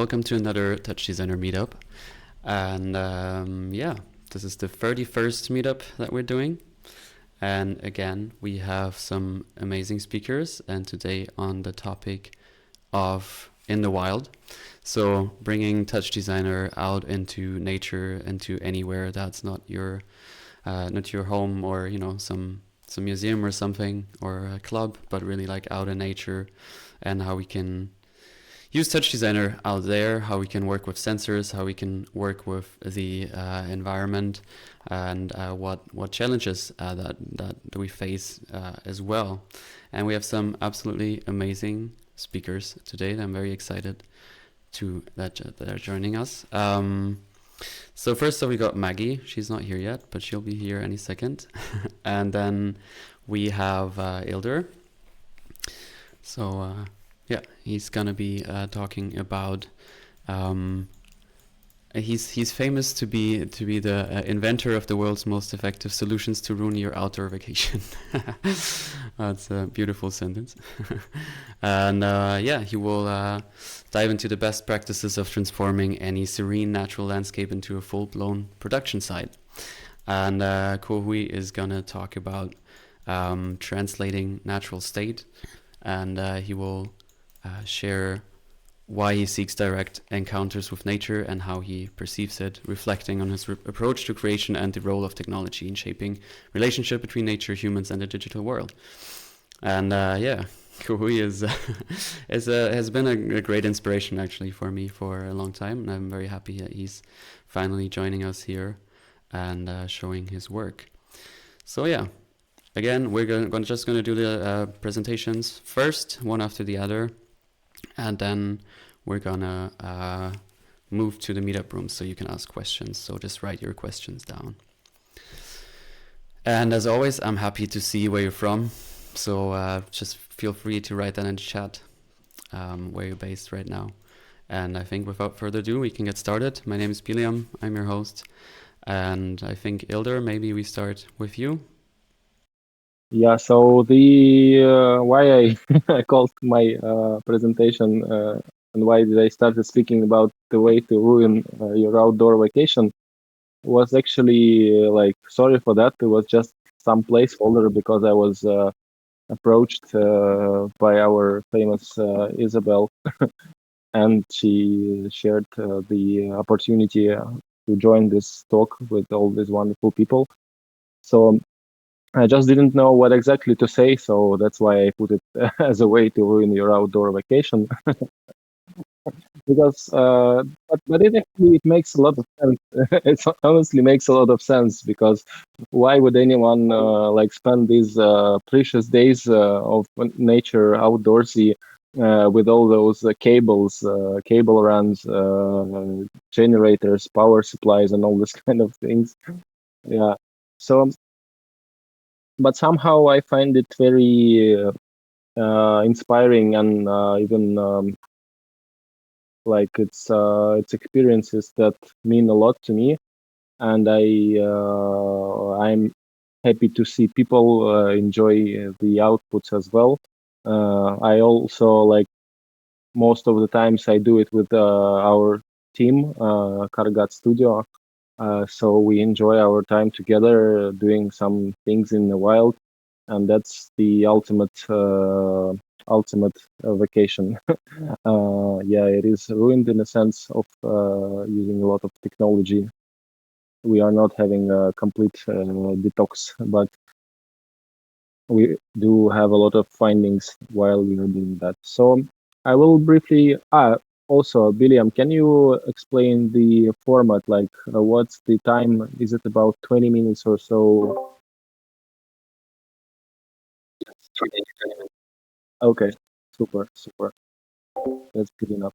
Welcome to another TouchDesigner meetup. And yeah, this is the 31st meetup that we're doing. And again, we have some amazing speakers, and today on the topic of in the wild. So bringing TouchDesigner out into nature, into anywhere that's not your home, or some museum or something, or a club, but really like out in nature, and how we can use TouchDesigner out there, how we can work with sensors, how we can work with the environment, and what challenges that we face as well. And we have some absolutely amazing speakers today that I'm very excited that are joining us. So first we got Maggie. She's not here yet, but she'll be here any second. And then we have Ildar. So yeah, he's gonna be talking about. He's famous to be the inventor of the world's most effective solutions to ruin your outdoor vacation. That's a beautiful sentence. And yeah, he will dive into the best practices of transforming any serene natural landscape into a full-blown production site. And Kohui is gonna talk about translating natural state, and he will share why he seeks direct encounters with nature and how he perceives it, reflecting on his approach to creation and the role of technology in shaping relationship between nature, humans, and the digital world. And yeah, Kohui has been a great inspiration actually for me for a long time, and I'm very happy that he's finally joining us here and showing his work. So yeah, again, we're just going to do the presentations first, one after the other. And then we're gonna move to the meetup room so you can ask questions. So just write your questions down. And as always, I'm happy to see where you're from. So just feel free to write that in the chat where you're based right now. And I think without further ado, we can get started. My name is Biliam. I'm your host. And I think, Ildar, maybe we start with you. Yeah, so the why I called my presentation and why did I started speaking about the way to ruin your outdoor vacation was actually like, sorry for that. It was just some placeholder because I was approached by our famous Isabel, and she shared the opportunity to join this talk with all these wonderful people. So I just didn't know what exactly to say, so that's why I put it as a way to ruin your outdoor vacation. Because, but it makes a lot of sense. It honestly makes a lot of sense, because why would anyone like spend these precious days of nature outdoorsy with all those cables, cable runs, generators, power supplies, and all this kind of things? Yeah. So, but somehow I find it very inspiring, and even like it's experiences that mean a lot to me, and I'm happy to see people enjoy the outputs as well. I also, like, most of the times I do it with our team, Kargat Studio. So we enjoy our time together doing some things in the wild, and that's the ultimate vacation. Yeah, it is ruined in a sense of using a lot of technology. We are not having a complete detox, but we do have a lot of findings while we are doing that. So I will briefly. Also, William, can you explain the format? Like, what's the time? Is it about 20 minutes or so? Okay, super. That's good enough.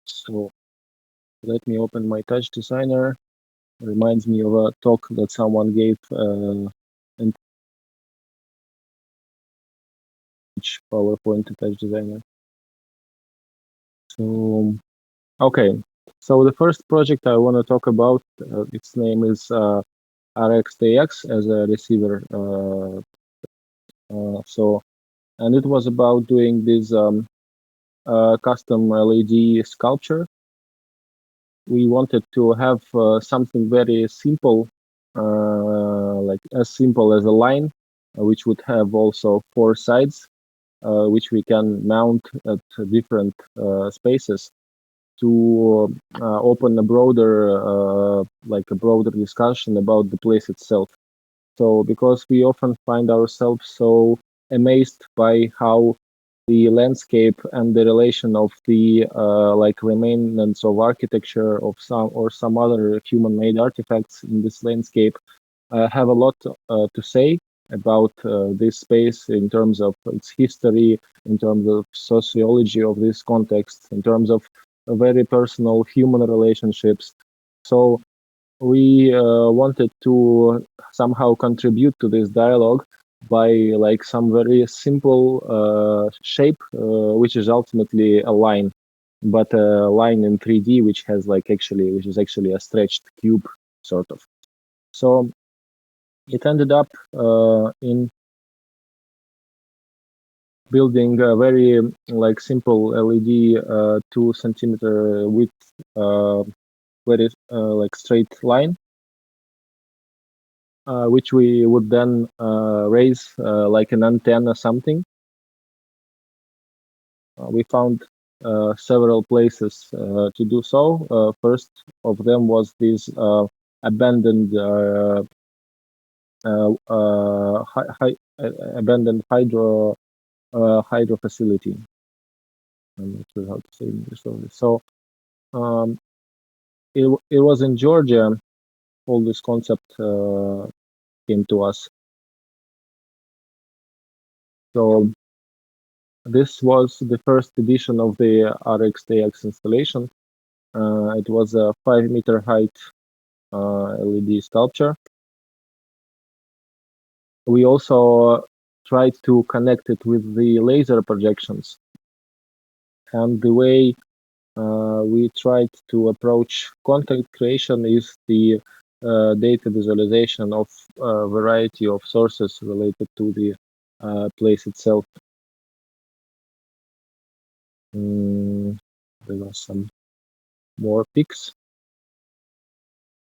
So let me open my TouchDesigner. Reminds me of a talk that someone gave in PowerPoint to TouchDesigner. So, okay. So the first project I want to talk about, its name is RxTX as a receiver. So, and it was about doing this custom LED sculpture. We wanted to have something very simple, like as simple as a line, which would have also 4 sides, which we can mount at different spaces to open a broader, like a broader discussion about the place itself. So because we often find ourselves so amazed by how the landscape and the relation of the like remnants of architecture of some other human-made artifacts in this landscape have a lot to say about this space in terms of its history, in terms of sociology of this context, in terms of very personal human relationships. So we wanted to somehow contribute to this dialogue by like some very simple shape, which is ultimately a line, but a line in 3D, which is actually a stretched cube, sort of. So it ended up in building a very like simple LED 2 centimeter width, very like straight line, which we would then raise like an antenna something. We found several places to do so. First of them was this abandoned abandoned hydro facility. I'm not sure how to say English. So it was in Georgia. All this concept came to us. So this was the first edition of the RxDX installation. It was a 5-meter height LED sculpture. We also tried to connect it with the laser projections. And the way we tried to approach content creation is the data visualization of a variety of sources related to the place itself. There are some more pics.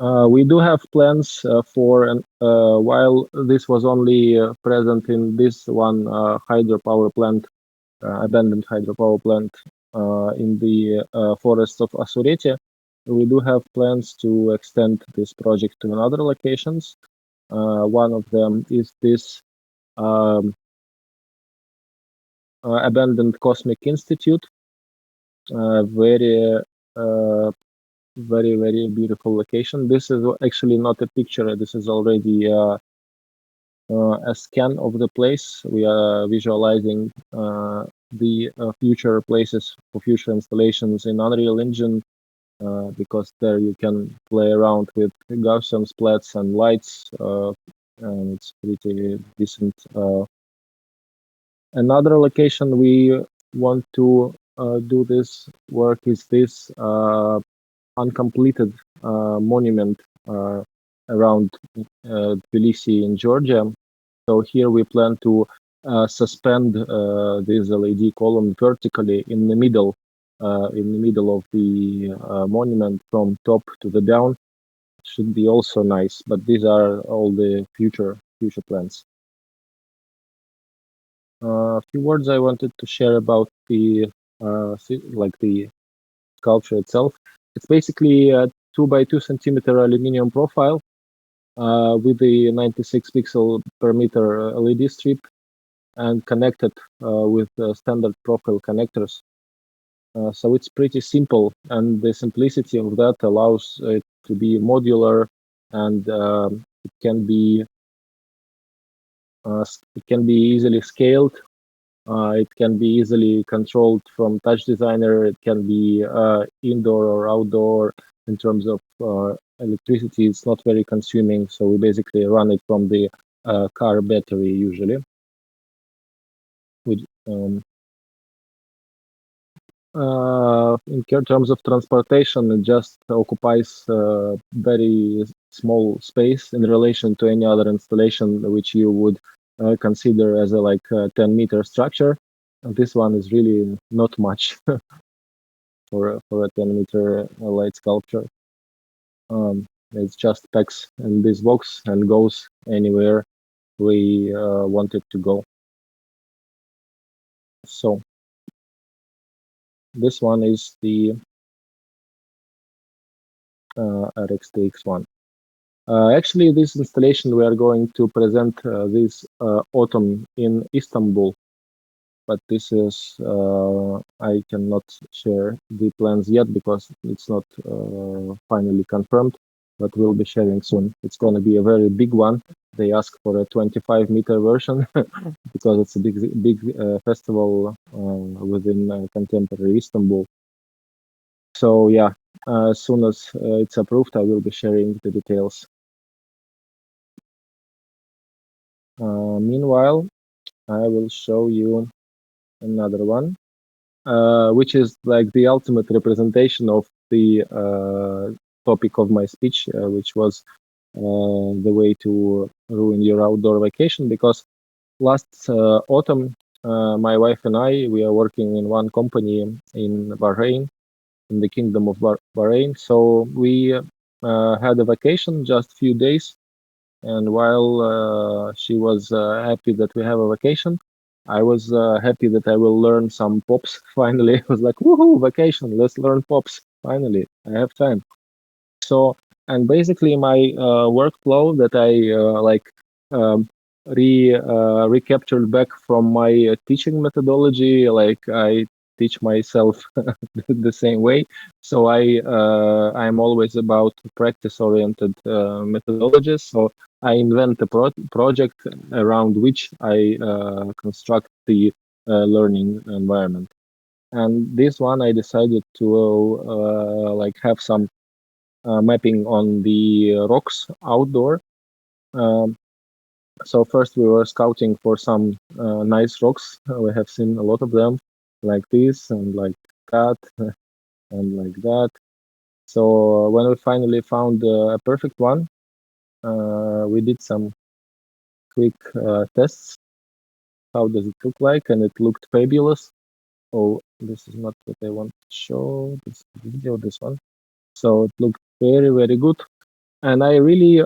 We do have plans for, while this was only present in this one hydropower plant, abandoned hydropower plant in the forest of Asurete, we do have plans to extend this project to other locations. One of them is this abandoned Cosmic Institute, very beautiful location. This is actually not a picture. This is already a scan of the place. We are visualizing the future places for future installations in Unreal Engine, because there you can play around with Gaussian splats and lights, and it's pretty decent. Another location we want to do this work is this uncompleted monument around Tbilisi in Georgia. So here we plan to suspend this LED column vertically in the middle of the monument from top to the down. Should be also nice, but these are all the future plans. A few words I wanted to share about the the sculpture itself. It's basically a 2 by 2 centimeter aluminum profile with the 96 pixel per meter LED strip and connected with standard profile connectors. So it's pretty simple, and the simplicity of that allows it to be modular, and it can be easily scaled. It can be easily controlled from TouchDesigner. It can be indoor or outdoor. In terms of electricity, it's not very consuming, so we basically run it from the car battery usually. In terms of transportation, it just occupies a very small space in relation to any other installation which you would consider as a 10-meter structure. this one is really not much for a 10-meter light sculpture. It's just packs in this box and goes anywhere we want it to go. So this one is the RxTX one. Actually, this installation we are going to present this autumn in Istanbul, but this is I cannot share the plans yet because it's not finally confirmed, but we'll be sharing soon. It's going to be a very big one. They ask for a 25-meter version because it's a big festival within contemporary Istanbul. So yeah, as soon as it's approved, I will be sharing the details. Meanwhile, I will show you another one, which is like the ultimate representation of the topic of my speech, which was the way to ruin your outdoor vacation. Because last autumn, my wife and I, we are working in one company in Bahrain, in the Kingdom of Bahrain. So we had a vacation, just a few days. And while she was happy that we have a vacation, I was happy that I will learn some pops. Finally, I was like, woohoo, vacation, let's learn pops. Finally, I have time. So, and basically my workflow that I um, recaptured back from my teaching methodology, like I teach myself the same way. So I'm always about practice oriented methodologies. So I invent a project around which I construct the learning environment. And this one I decided to like have some mapping on the rocks outdoor. Um, so first we were scouting for some nice rocks. We have seen a lot of them, like this and like that and like that. So when we finally found a perfect one, we did some quick tests. How does it look like? And it looked fabulous. Oh, this is not what I want to show. This video, this one. So it looked very, very good. And I really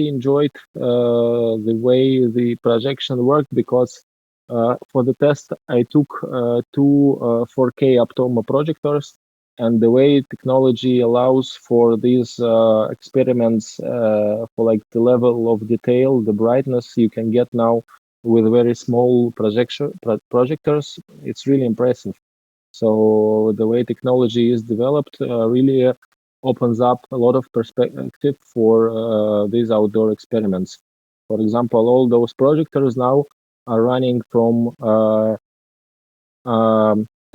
enjoyed the way the projection worked because for the test I took two 4K Aptoma projectors, and the way technology allows for these experiments for like the level of detail, the brightness you can get now with very small projectors, it's really impressive. So the way technology is developed really opens up a lot of perspective for these outdoor experiments. For example, all those projectors now are running from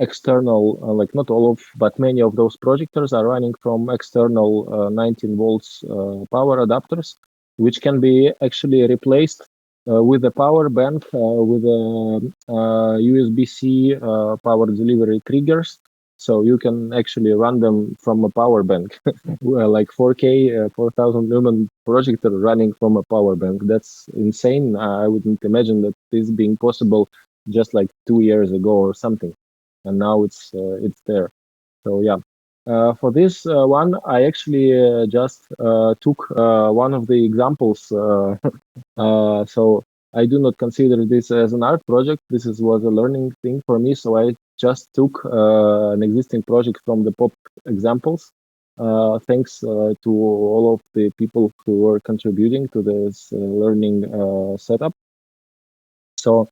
external, like not all of, but many of those projectors are running from external 19 volts power adapters, which can be actually replaced with a power bank with a USB-C power delivery triggers. So you can actually run them from a power bank, like 4K, 4000 lumen projector running from a power bank. That's insane. I wouldn't imagine that this being possible just like 2 years ago or something, and now it's there. So yeah, for this one, I actually just took one of the examples. So I do not consider this as an art project. This was a learning thing for me. So I just took an existing project from the pop examples. Thanks to all of the people who were contributing to this learning setup. So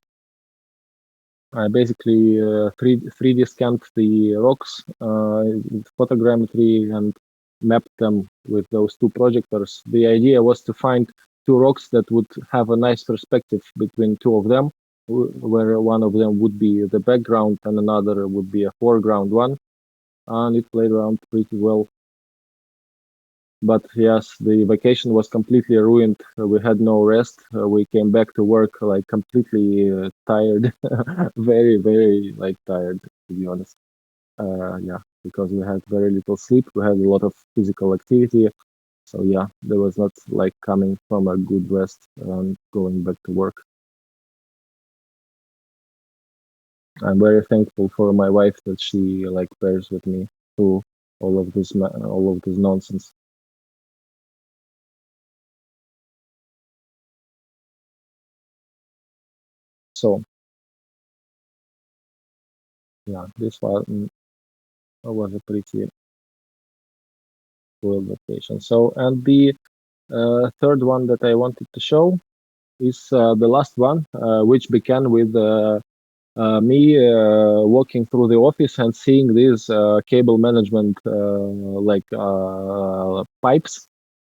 I basically 3D scanned the rocks, photogrammetry, and mapped them with those two projectors. The idea was to find two rocks that would have a nice perspective between two of them, where one of them would be the background and another would be a foreground one. And it played around pretty well. But yes, the vacation was completely ruined. We had no rest. We came back to work like completely tired, very, very like tired, to be honest. Yeah, because we had very little sleep. We had a lot of physical activity. So yeah, there was not like coming from a good rest and going back to work. I'm very thankful for my wife that she like bears with me through all of this nonsense. So yeah, this was a pretty cool vacation. So, and the third one that I wanted to show is the last one, which began with me walking through the office and seeing these cable management pipes.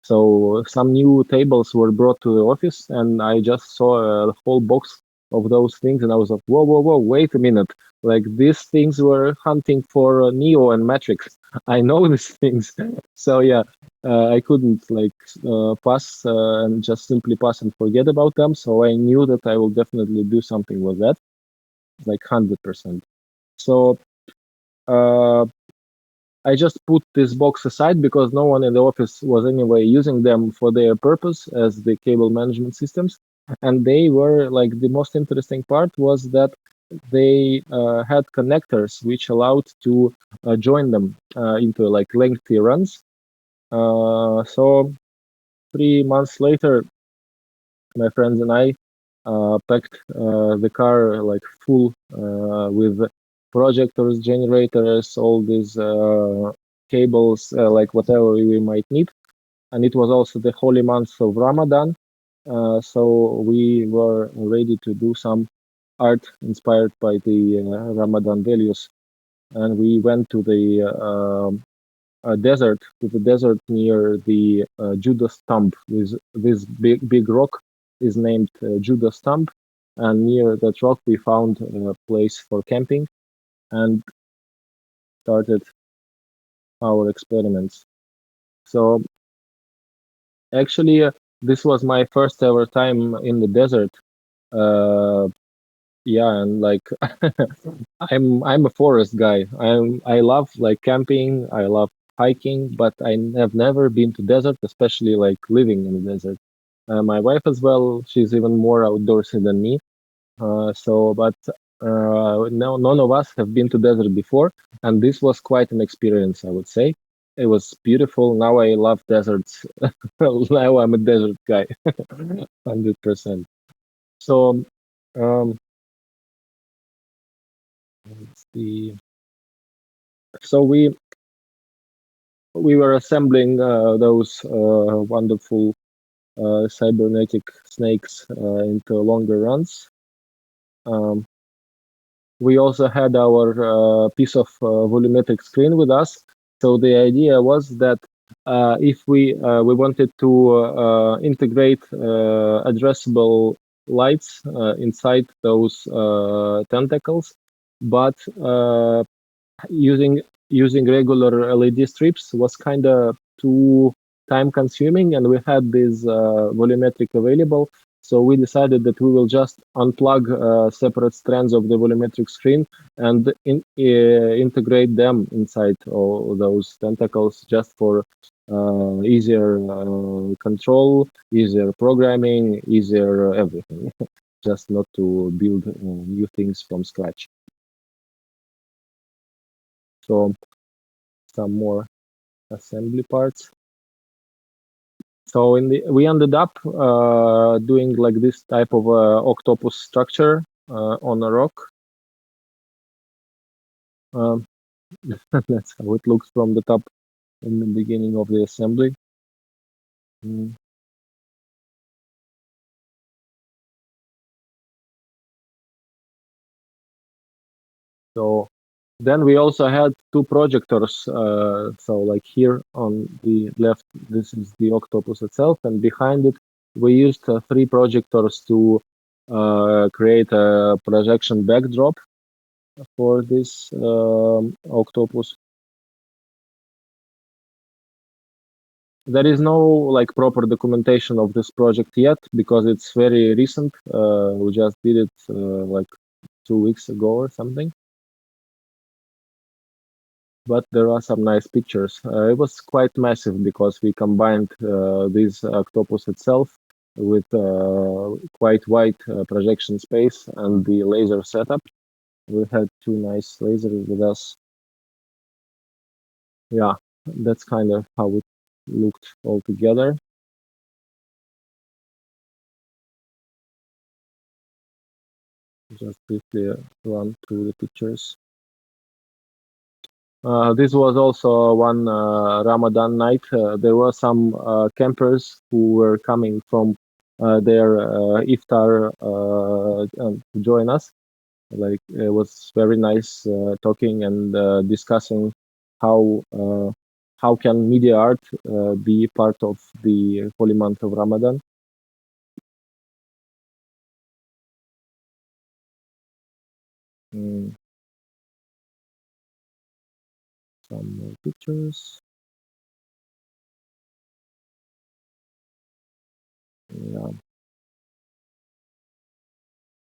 So some new tables were brought to the office, and I just saw a whole box of those things, and I was like, whoa, whoa, whoa, wait a minute. Like these things were hunting for Neo and Matrix. I know these things. So yeah, I couldn't pass and just simply pass and forget about them. So I knew that I will definitely do something with that, like 100%. So I just put this box aside because no one in the office was anyway using them for their purpose as the cable management systems. And they were like the most interesting part was that they had connectors which allowed to join them into like lengthy runs. So 3 months later, my friends and I packed the car like full with projectors, generators, all these cables, like whatever we might need. And it was also the holy month of Ramadan, so we were ready to do some art inspired by the Ramadan values. And we went to the desert near the Judas Tomb. With this big rock is named Judas Tomb, and near that rock we found a place for camping and started our experiments. So actually, this was my first ever time in the desert. Yeah, and like I'm a forest guy. I love like camping. I love hiking, but I have never been to desert, especially like living in the desert. My wife as well. She's even more outdoorsy than me. But no, none of us have been to desert before, and this was quite an experience, I would say. It was beautiful. Now I love deserts. Now I'm a desert guy, 100%. So, um, let's see. So we were assembling those wonderful cybernetic snakes into longer runs. Um, we also had our piece of volumetric screen with us. So the idea was that if we wanted to integrate addressable lights inside those tentacles, but using regular LED strips was kind of too time consuming, and we had this volumetric available. So we decided that we will just unplug separate strands of the volumetric screen and integrate them inside all those tentacles just for easier control, easier programming, easier everything. Just not to build new things from scratch. So some more assembly parts. So we ended up doing like this type of octopus structure on a rock. That's how it looks from the top in the beginning of the assembly. Mm. So then we also had two projectors. So like here on the left, this is the octopus itself, and behind it, we used three projectors to create a projection backdrop for this octopus. There is no like proper documentation of this project yet because it's very recent. We just did it like 2 weeks ago or something. But there are some nice pictures. It was quite massive because we combined this octopus itself with quite wide projection space and the laser setup. we had two nice lasers with us. Yeah, that's kind of how it looked all together. Just briefly run through the pictures. This was also one Ramadan night. There were some campers who were coming from their iftar to join us. Like it was very nice talking and discussing how can media art be part of the holy month of Ramadan. Mm, some more pictures. Yeah,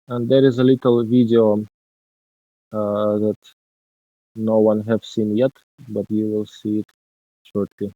and there is a little video that no one have seen yet, but you will see it shortly.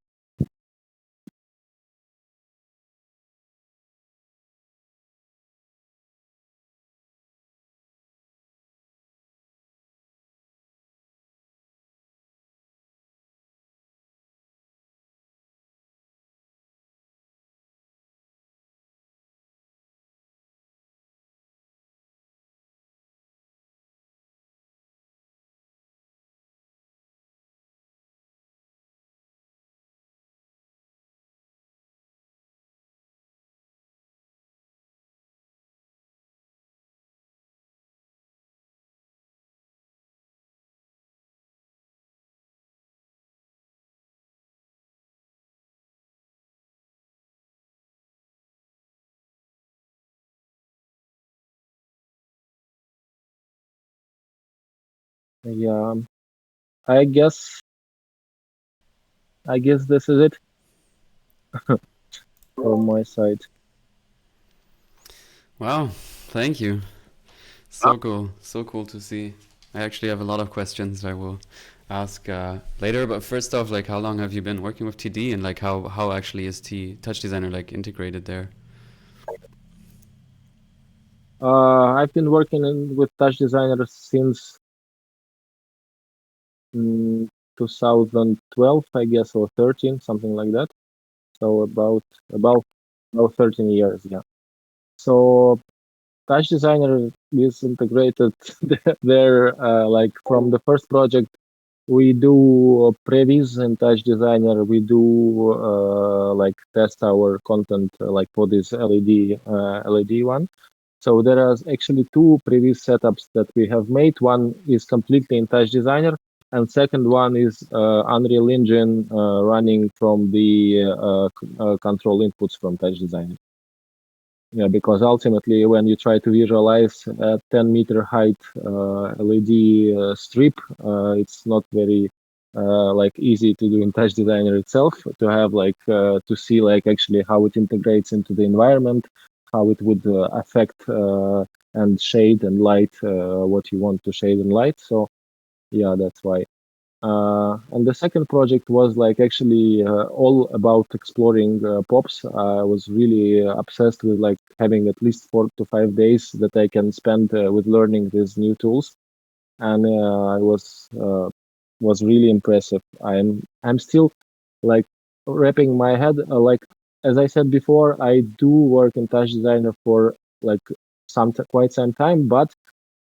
Yeah, I guess this is it from my side. Wow, thank you. So cool to see. I actually have a lot of questions I will ask later. But first off, like, how long have you been working with TD, and like, how actually is TouchDesigner like integrated there? I've been working with TouchDesigner since 2012, I guess, or 13, something like that. So about 13 years, yeah. So TouchDesigner is integrated there, like from the first project. We do previews in TouchDesigner. We do like test our content, like for this LED one. So there are actually two previous setups that we have made. One is completely in TouchDesigner, and second one is Unreal Engine running from the control inputs from TouchDesigner. Yeah, because ultimately, when you try to visualize a 10-meter height LED strip, it's not very like easy to do in TouchDesigner itself. To have like to see like actually how it integrates into the environment, how it would affect and shade and light what you want to shade and light. So yeah, that's why. And the second project was like actually all about exploring pops. I was really obsessed with like having at least 4 to 5 days that I can spend with learning these new tools, and I was really impressive. I'm still like wrapping my head like as I said before, I do work in TouchDesigner for like quite some time, but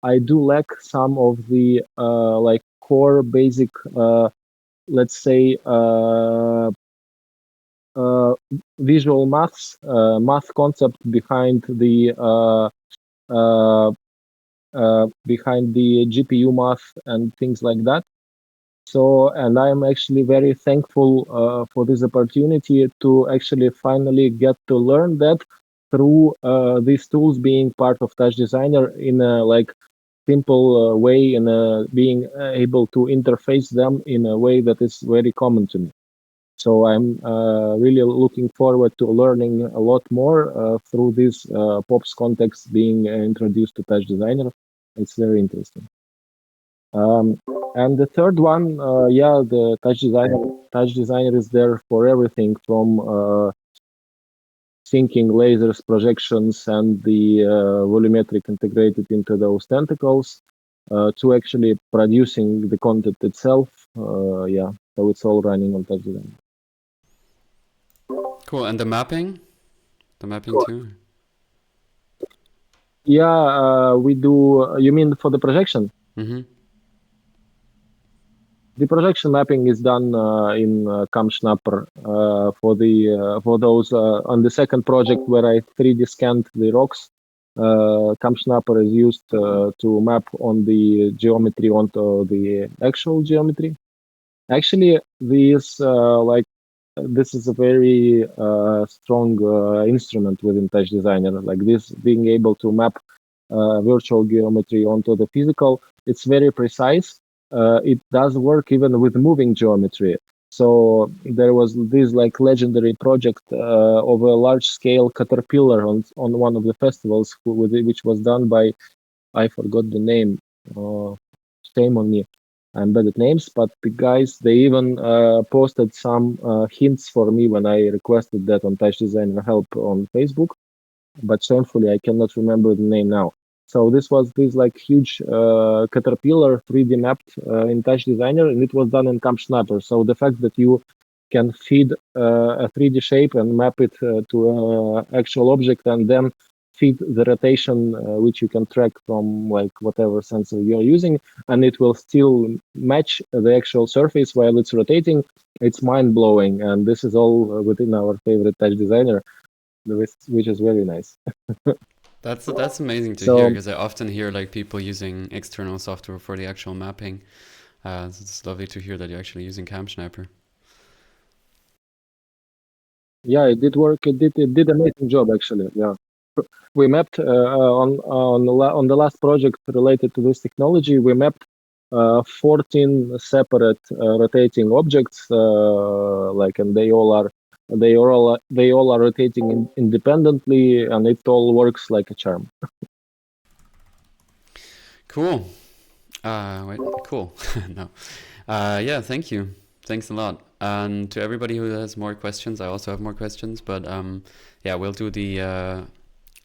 I do lack some of the like core basic let's say visual math concept behind the behind the GPU math and things like that. So, and I'm actually very thankful for this opportunity to actually finally get to learn that through these tools being part of TouchDesigner in a like simple way and being able to interface them in a way that is very common to me. So I'm really looking forward to learning a lot more through this POPs context being introduced to TouchDesigner. It's very interesting. And the third one, yeah, the TouchDesigner is there for everything from syncing lasers, projections, and the volumetric integrated into those tentacles. to actually producing the content itself. Yeah, so it's all running on TouchDesigner. Cool. And the mapping? The mapping too? Yeah, we do. You mean for the projection? Mm-hmm. The projection mapping is done in CamSnapper for those on the second project where I 3D scanned the rocks. CamSnapper is used to map on the geometry onto the actual geometry. Actually, this is a very strong instrument within TouchDesigner. Like this, being able to map virtual geometry onto the physical, it's very precise. It does work even with moving geometry. So there was this like legendary project of a large scale caterpillar on one of the festivals, which was done by, I forgot the name. Shame on me. I'm bad at names, but the guys, they even posted some hints for me when I requested that on TouchDesigner help on Facebook, but shamefully I cannot remember the name now. So this was this like huge caterpillar 3D mapped in TouchDesigner, and it was done in CamSnapper. So the fact that you can feed a 3D shape and map it to an actual object, and then feed the rotation, which you can track from like whatever sensor you're using, and it will still match the actual surface while it's rotating. It's mind blowing, and this is all within our favorite TouchDesigner, which is very nice. That's amazing to hear, So because I often hear like people using external software for the actual mapping. So it's lovely to hear that you're actually using CamSniper. yeah, it did work. It did amazing job actually. Yeah, we mapped on the last project related to this technology. We mapped 14 separate rotating objects, like, and they all are rotating independently, and it all works like a charm. Cool. Wait, cool. No. Yeah, thank you. Thanks a lot. And to everybody who has more questions, I also have more questions, but yeah, we'll do the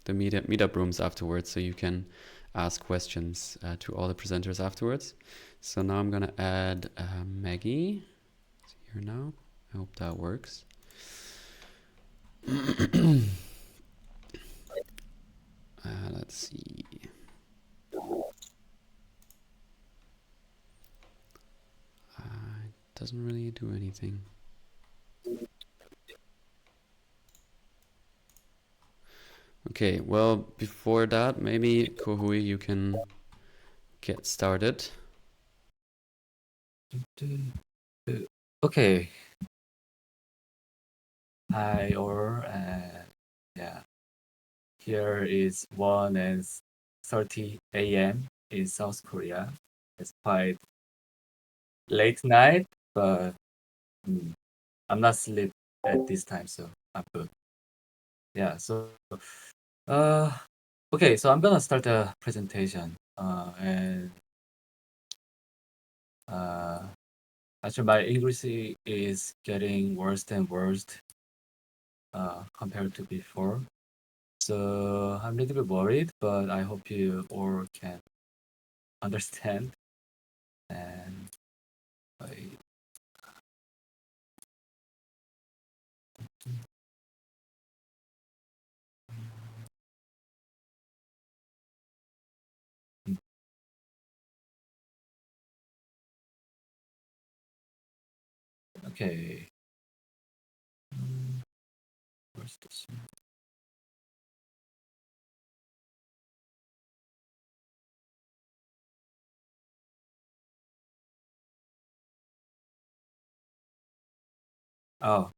meetup rooms afterwards, so you can ask questions to all the presenters afterwards. So now I'm gonna add Maggie here now. I hope that works. Let's see. It doesn't really do anything. Okay, well, before that, maybe Kohui, you can get started. Okay. Hi, or yeah. Here is 1:30 a.m. in South Korea. It's quite late night, but I'm not sleep at this time, so I'm good. Yeah. So, uh, okay. So I'm gonna start a presentation. And actually, my English is getting worse and worse compared to before. So I'm a little bit worried, but I hope you all can understand. And I, okay. Where's this? Oh,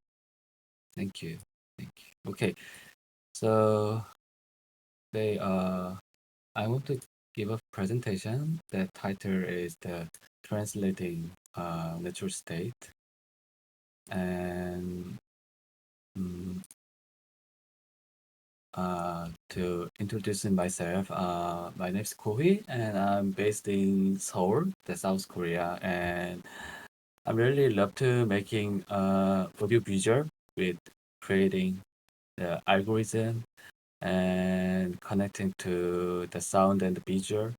thank you. Thank you. Okay. So they I want to give a presentation. The title is the translating natural state. And to introduce myself, my name is Kohui, and I'm based in Seoul, the South Korea, and I really love to making audio visual with creating the algorithm and connecting to the sound and the visual.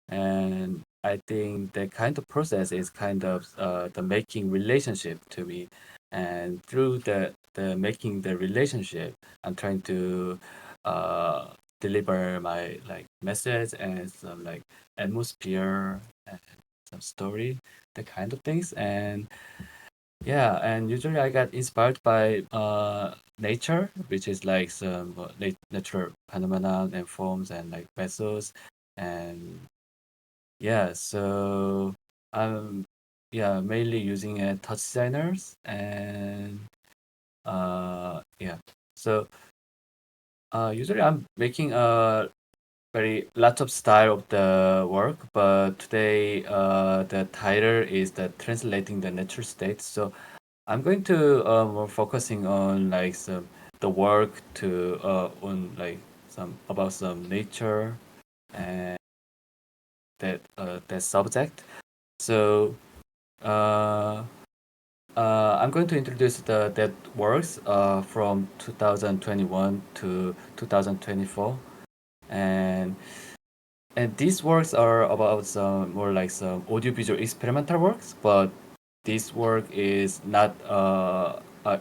And I think that kind of process is kind of the making relationship to me, and through the making the relationship, I'm trying to deliver my like message and some like atmosphere and some story, the kind of things. And yeah, and usually I got inspired by nature, which is like some natural phenomena and forms and like methods. And yeah, so I'm yeah mainly using TouchDesigners. And yeah, so usually I'm making a very lots of style of the work, but today the title is the translating the natural state. So I'm going to more focusing on like some the work to on like some about some nature and that subject. So uh, I'm going to introduce the that works from 2021 to 2024. and these works are about some more like some audiovisual experimental works, but this work is not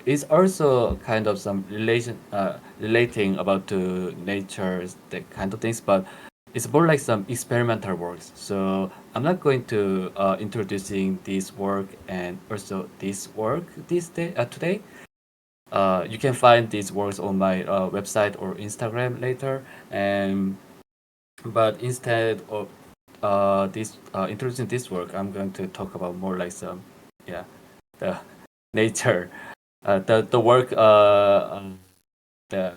is also kind of some relating about to nature, that kind of things, but it's more like some experimental works. So I'm not going to introducing this work and also this work this day today. You can find these works on my website or Instagram later. And but instead of this introducing this work, I'm going to talk about more like some yeah the nature, the work the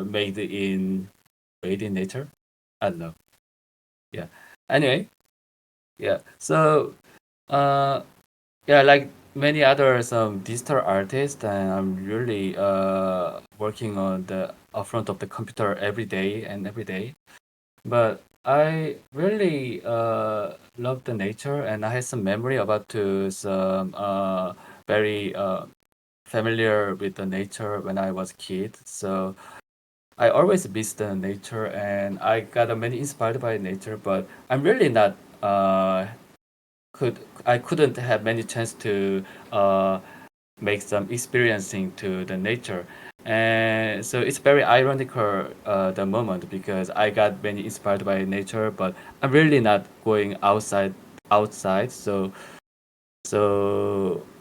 made in nature. I don't know. Yeah. Anyway, yeah. So uh yeah, like many other some digital artists, and I'm really working on the front of the computer every day and every day. But I really love the nature, and I had some memory about to some very familiar with the nature when I was a kid. So I always miss the nature, and I got many inspired by nature. But I'm really not I couldn't have many chance to uh, make some experiencing to the nature. And so it's very ironical the moment, because I got many inspired by nature, but I'm really not going outside. So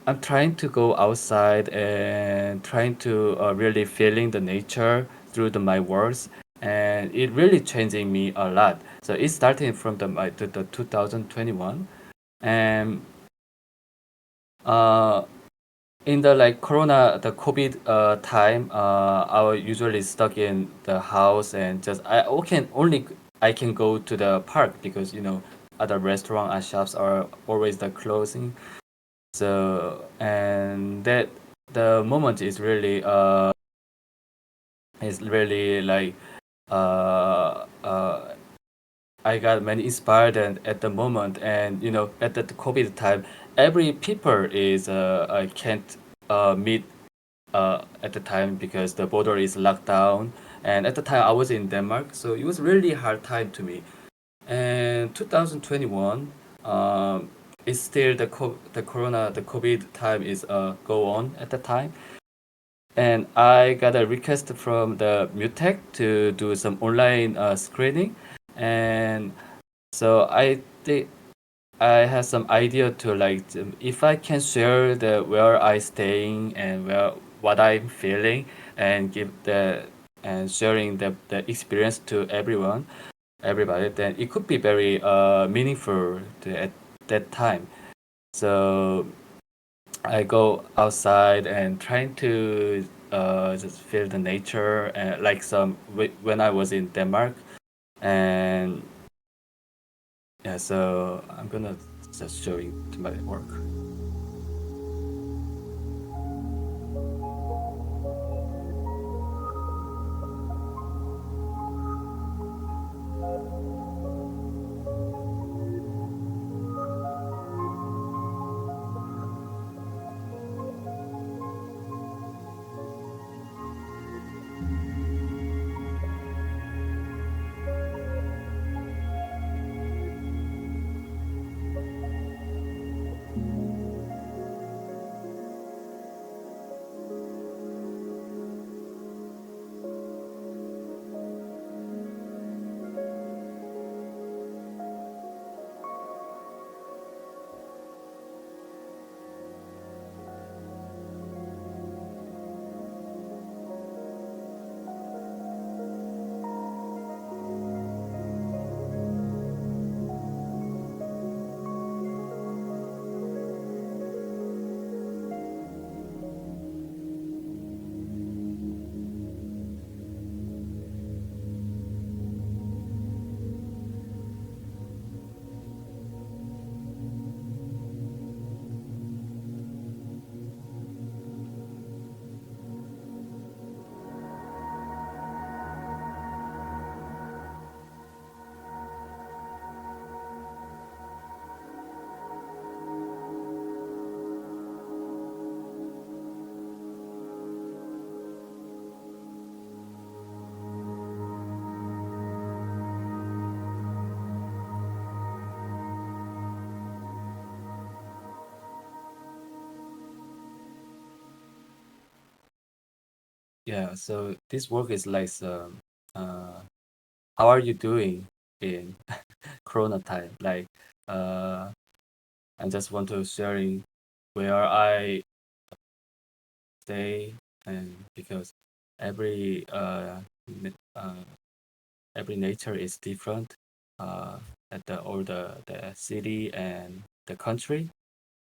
I'm trying to go outside and trying to really feeling the nature through my works, and it really changing me a lot. So it started from the 2021. And uh in the like corona the covid time, I was usually stuck in the house, and just I can go to the park, because other restaurant and shops are always the closing. So, and that the moment is really like uh uh I got many inspired and at the moment. And at the COVID time, every people is I can't meet at the time, because the border is locked down. And at the time I was in Denmark, so it was really hard time to me. And 2021, it's still the COVID time is go on at the time. And I got a request from the Mutech to do some online screening. And so I have some idea to like if I can share the where I staying and where what I'm feeling, and give and sharing the experience to everybody, then it could be very meaningful at that time. So I go outside and trying to just feel the nature, like when I was in Denmark. And yeah, so I'm gonna just show you to my work. yeah, so this work is like some how are you doing in Corona time? Like I just want to sharing where I stay, and because every every nature is different at the city and the country.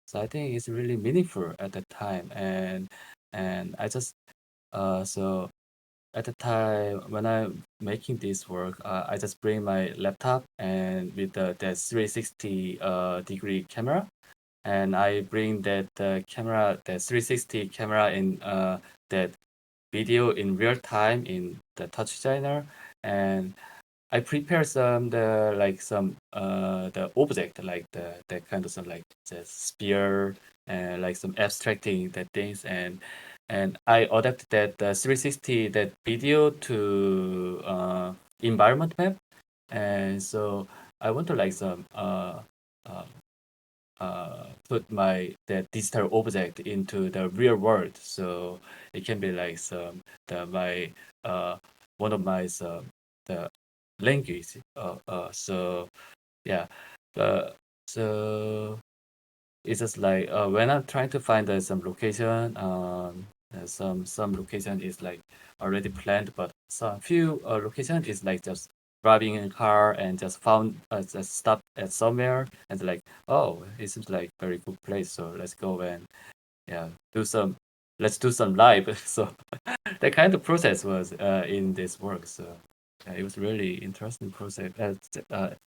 So I think it's really meaningful at the time, and I just so at the time when I'm making this work, I just bring my laptop and with the 360 degree camera, and I bring that camera, the 360 camera in that video in real time in the TouchDesigner, and I prepare some the object like the kind of some like the sphere and like some abstracting the things, and I adapt that 360 that video to environment map, and so I want to like some uh, put my the digital object into the real world, so it can be like some the my one of my the language. So yeah, so it's just like when I'm trying to find some location, some location is like already planned, but some few location is like just driving in a car and just found just stop at somewhere and like, oh, it seems like very good place, so let's go and yeah let's do some live. So that kind of process was in this work. So it was really interesting project,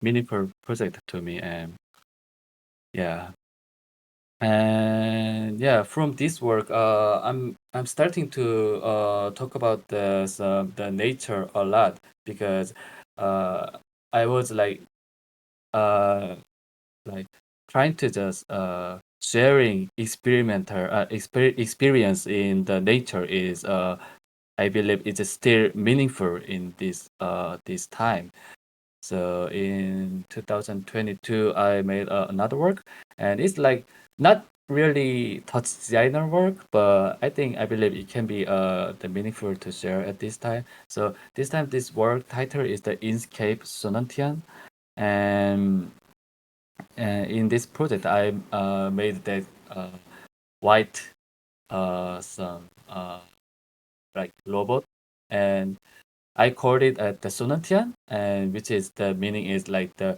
meaningful project to me, and yeah. And yeah, from this work, I'm starting to talk about the nature a lot, because I was like trying to just sharing experience in the nature is I believe it's still meaningful in this time. So in 2022, I made another work, and it's like not really touch designer work, but I believe it can be the meaningful to share at this time. So this time, this work title is the Inkscape Sonantian, and in this project, I made that white some like robot, and I called it the Sonantian, and which is the meaning is like the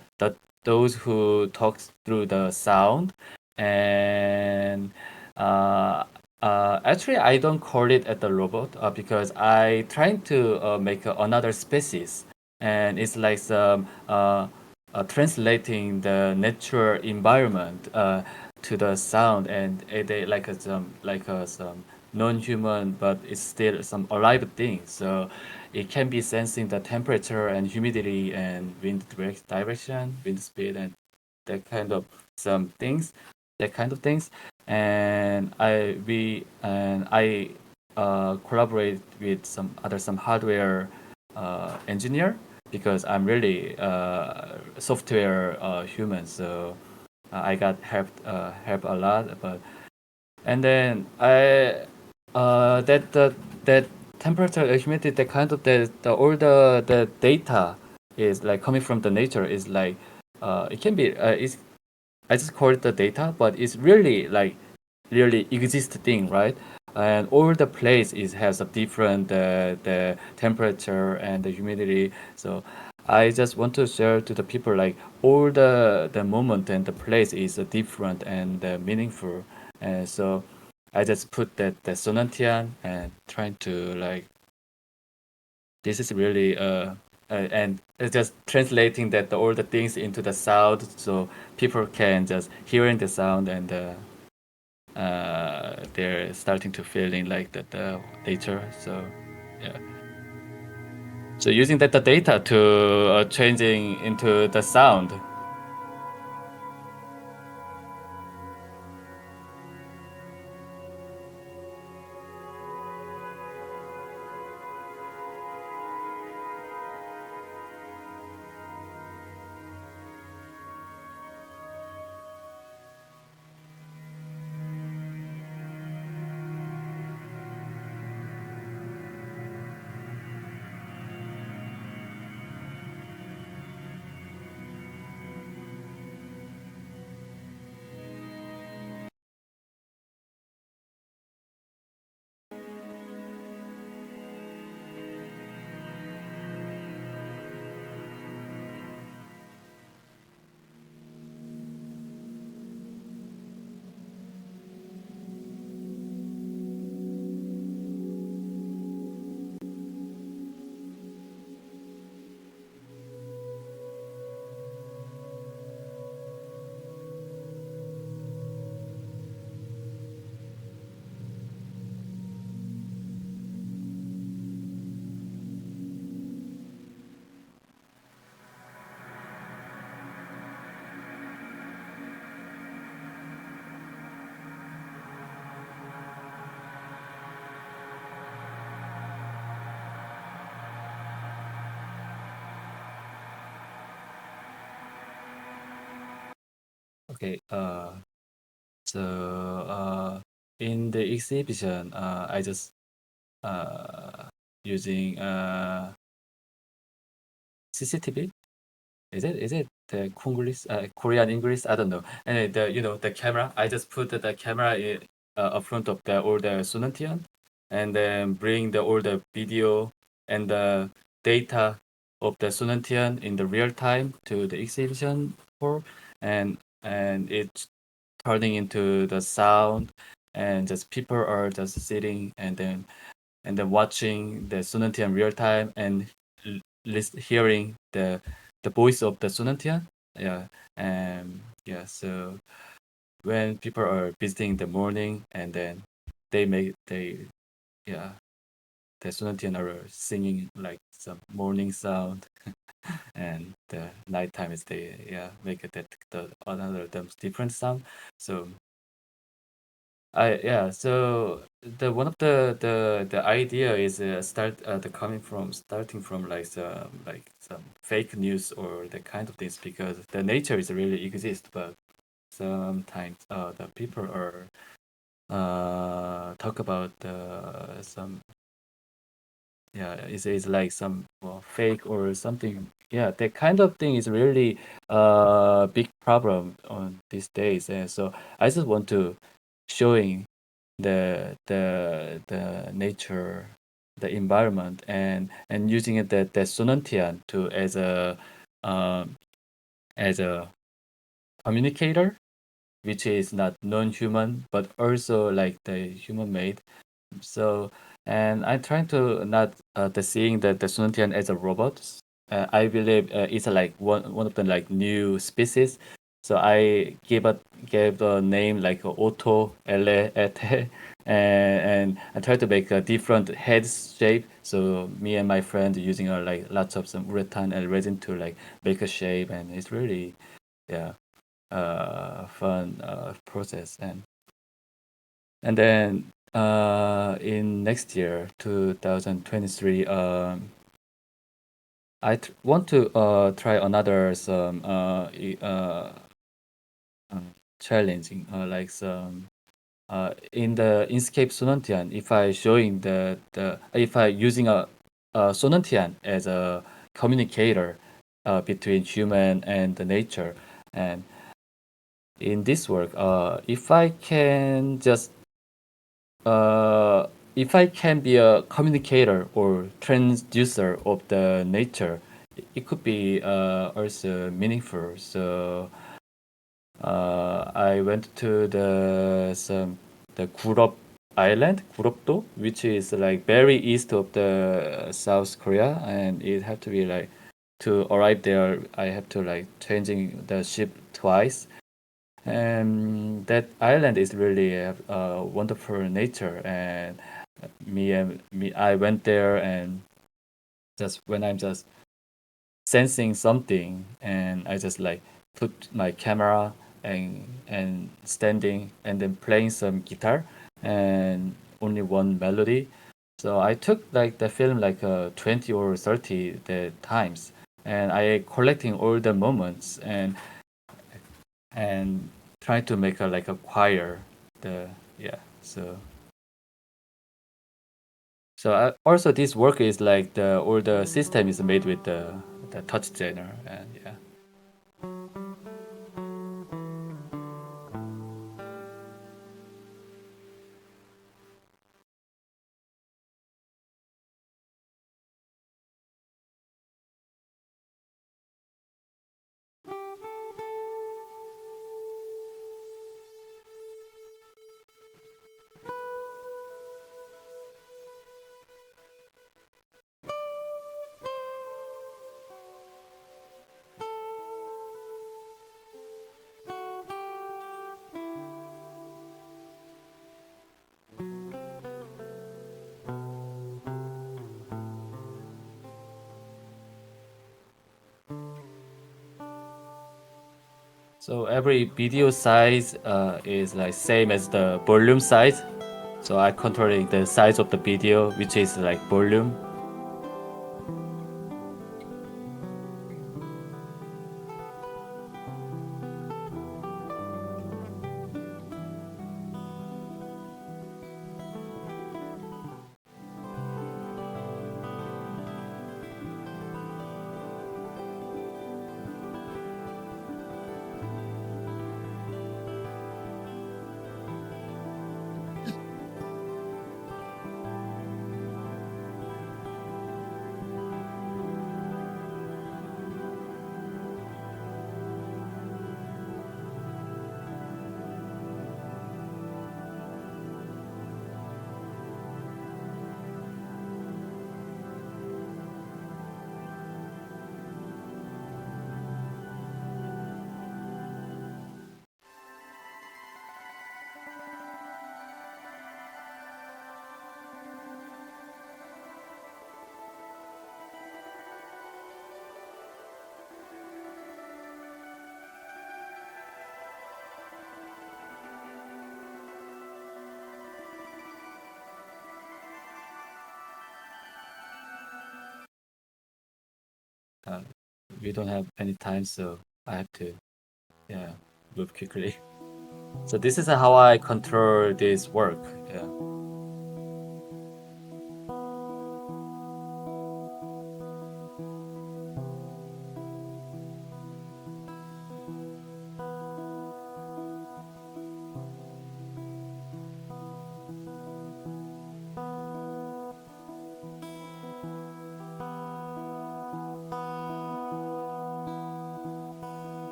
those who talks through the sound, and uh, actually I don't call it at the robot because I trying to make another species, and it's like some translating the natural environment to the sound, and they some non-human, but it's still some alive thing. So it can be sensing the temperature and humidity and wind direction, wind speed, and that kind of some things, that kind of things. And I collaborate with some hardware engineer, because I'm really software human, so I got help a lot. But and then I that temperature, humidity, that kind of the all the data is like coming from the nature is like it can be it's I just call it the data, but it's really like really exist thing, right? And all the place is has a different the temperature and the humidity. So I just want to share to the people like all the moment and the place is different and meaningful. And so I just put that the Sonantian and trying to like this is really and it's just translating that all the things into the sound, so people can just hearing the sound, and they're starting to feeling like that the nature. So yeah, so using that the data to changing into the sound. Okay. So in the exhibition, I just using CCTV. Is it the English, Korean English? I don't know. And the camera. I just put the camera up front of the all the Sunantian, and then bring all the video and the data of the Sunantian in the real time to the exhibition hall, and it's turning into the sound, and just people are just sitting and then watching the Sunantian real time and hearing the voice of the Sunantian. Yeah, and yeah. So when people are visiting the morning, and then yeah, the Sunantian are singing like some morning sound, and the nighttime is they make it that the another different sound. So so the one of the idea is starting from some fake news or the kind of things, because the nature is really exist, but sometimes the people are talk about some is like some fake or something. Yeah, that kind of thing is really a big problem on these days, and so I just want to showing the nature, the environment, and using it the Sonantian to um, as a communicator, which is not non-human but also like the human made. So, and I'm trying to not the seeing the Suntian as a robot. I believe it's like one of the like new species. So I gave the name like Auto Ele Ete, and I try to make a different head shape. So me and my friend using like lots of some urethane and resin to like make a shape, and it's really yeah fun process. And then in next year, 2023, want to try another some challenging like some in the Inkscape Sonantian. If I showing the if I using a Sonantian as a communicator between human and the nature, and in this work, uh, if I can be a communicator or transducer of the nature, it could be also meaningful. So I went to the Gurop Island, Gurop-do, which is like very east of the South Korea, and it have to be like to arrive there. I have to like changing the ship twice, and that island is really a wonderful nature. And I went there, and just when I'm just sensing something, and I just like put my camera and standing and then playing some guitar and only one melody. So I took like the film like 20 or 30 the times, and I collecting all the moments and try to make a like a choir. The yeah. So also this work is like the all the system is made with the TouchDesigner, and yeah. So every video size is like same as the volume size. So I controlling the size of the video, which is like volume. we don't have any time, so I have to move quickly. So this is how I control this work. Yeah.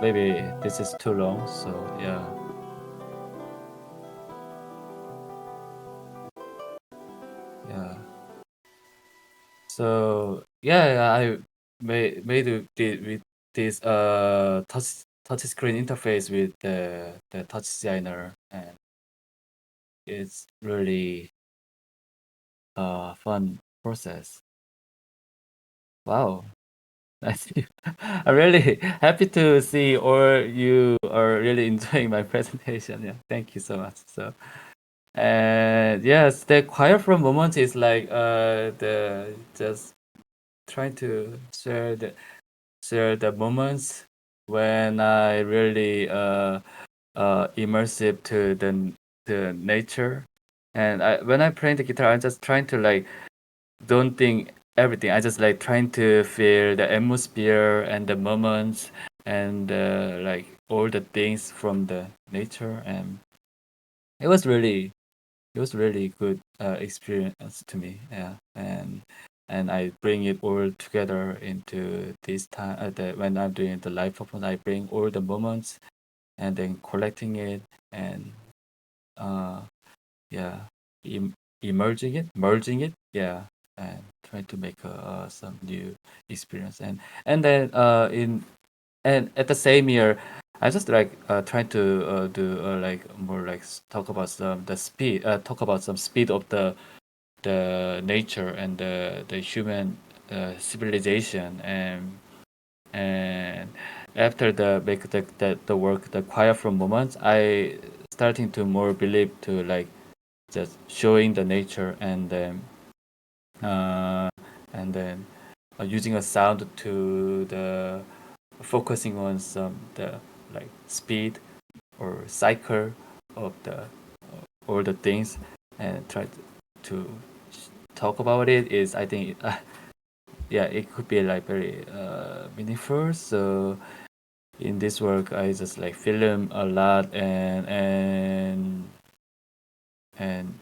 Maybe this is too long, so yeah. Yeah. So yeah, I made with this touch screen interface with the TouchDesigner, and it's really a fun process. Wow. I see. I'm really happy to see or you are really enjoying my presentation. Yeah, thank you so much. So, and yes, the quiet from moment is like the just trying to share the moments when I really immersive to the nature, and when I play the guitar, I'm just trying to like don't think everything. I just like trying to feel the atmosphere and the moments and like all the things from the nature, and it was really good experience to me. Yeah, and I bring it all together into this time when I'm doing the live performance. I bring all the moments and then collecting it and uh yeah merging it, yeah, and trying to make some new experience, and then in and at the same year I just like trying to do like more like talk about talk about some speed of the nature and the human civilization, and after the make the work the quiet from moments, I starting to more believe to like just showing the nature uh, and then using a sound to the focusing on some the like speed or cycle of the all the things, and try to talk about it is I think yeah, it could be like very meaningful. So in this work I just like film a lot and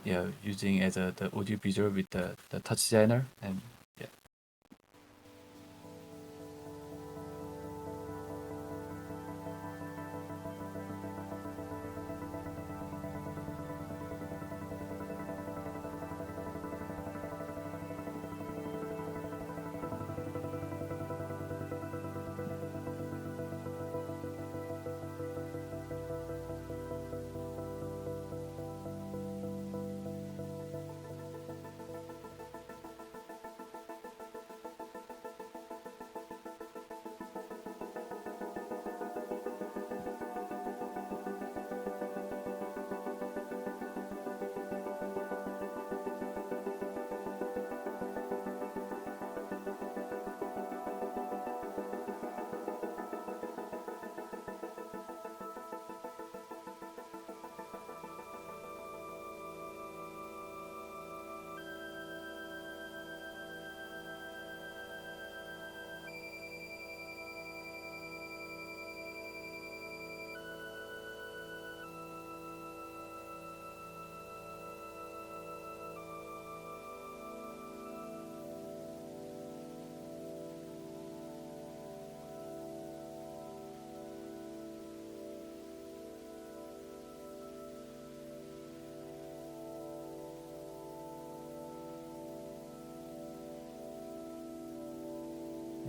yeah, using as the audio visual with the TouchDesigner, and yeah.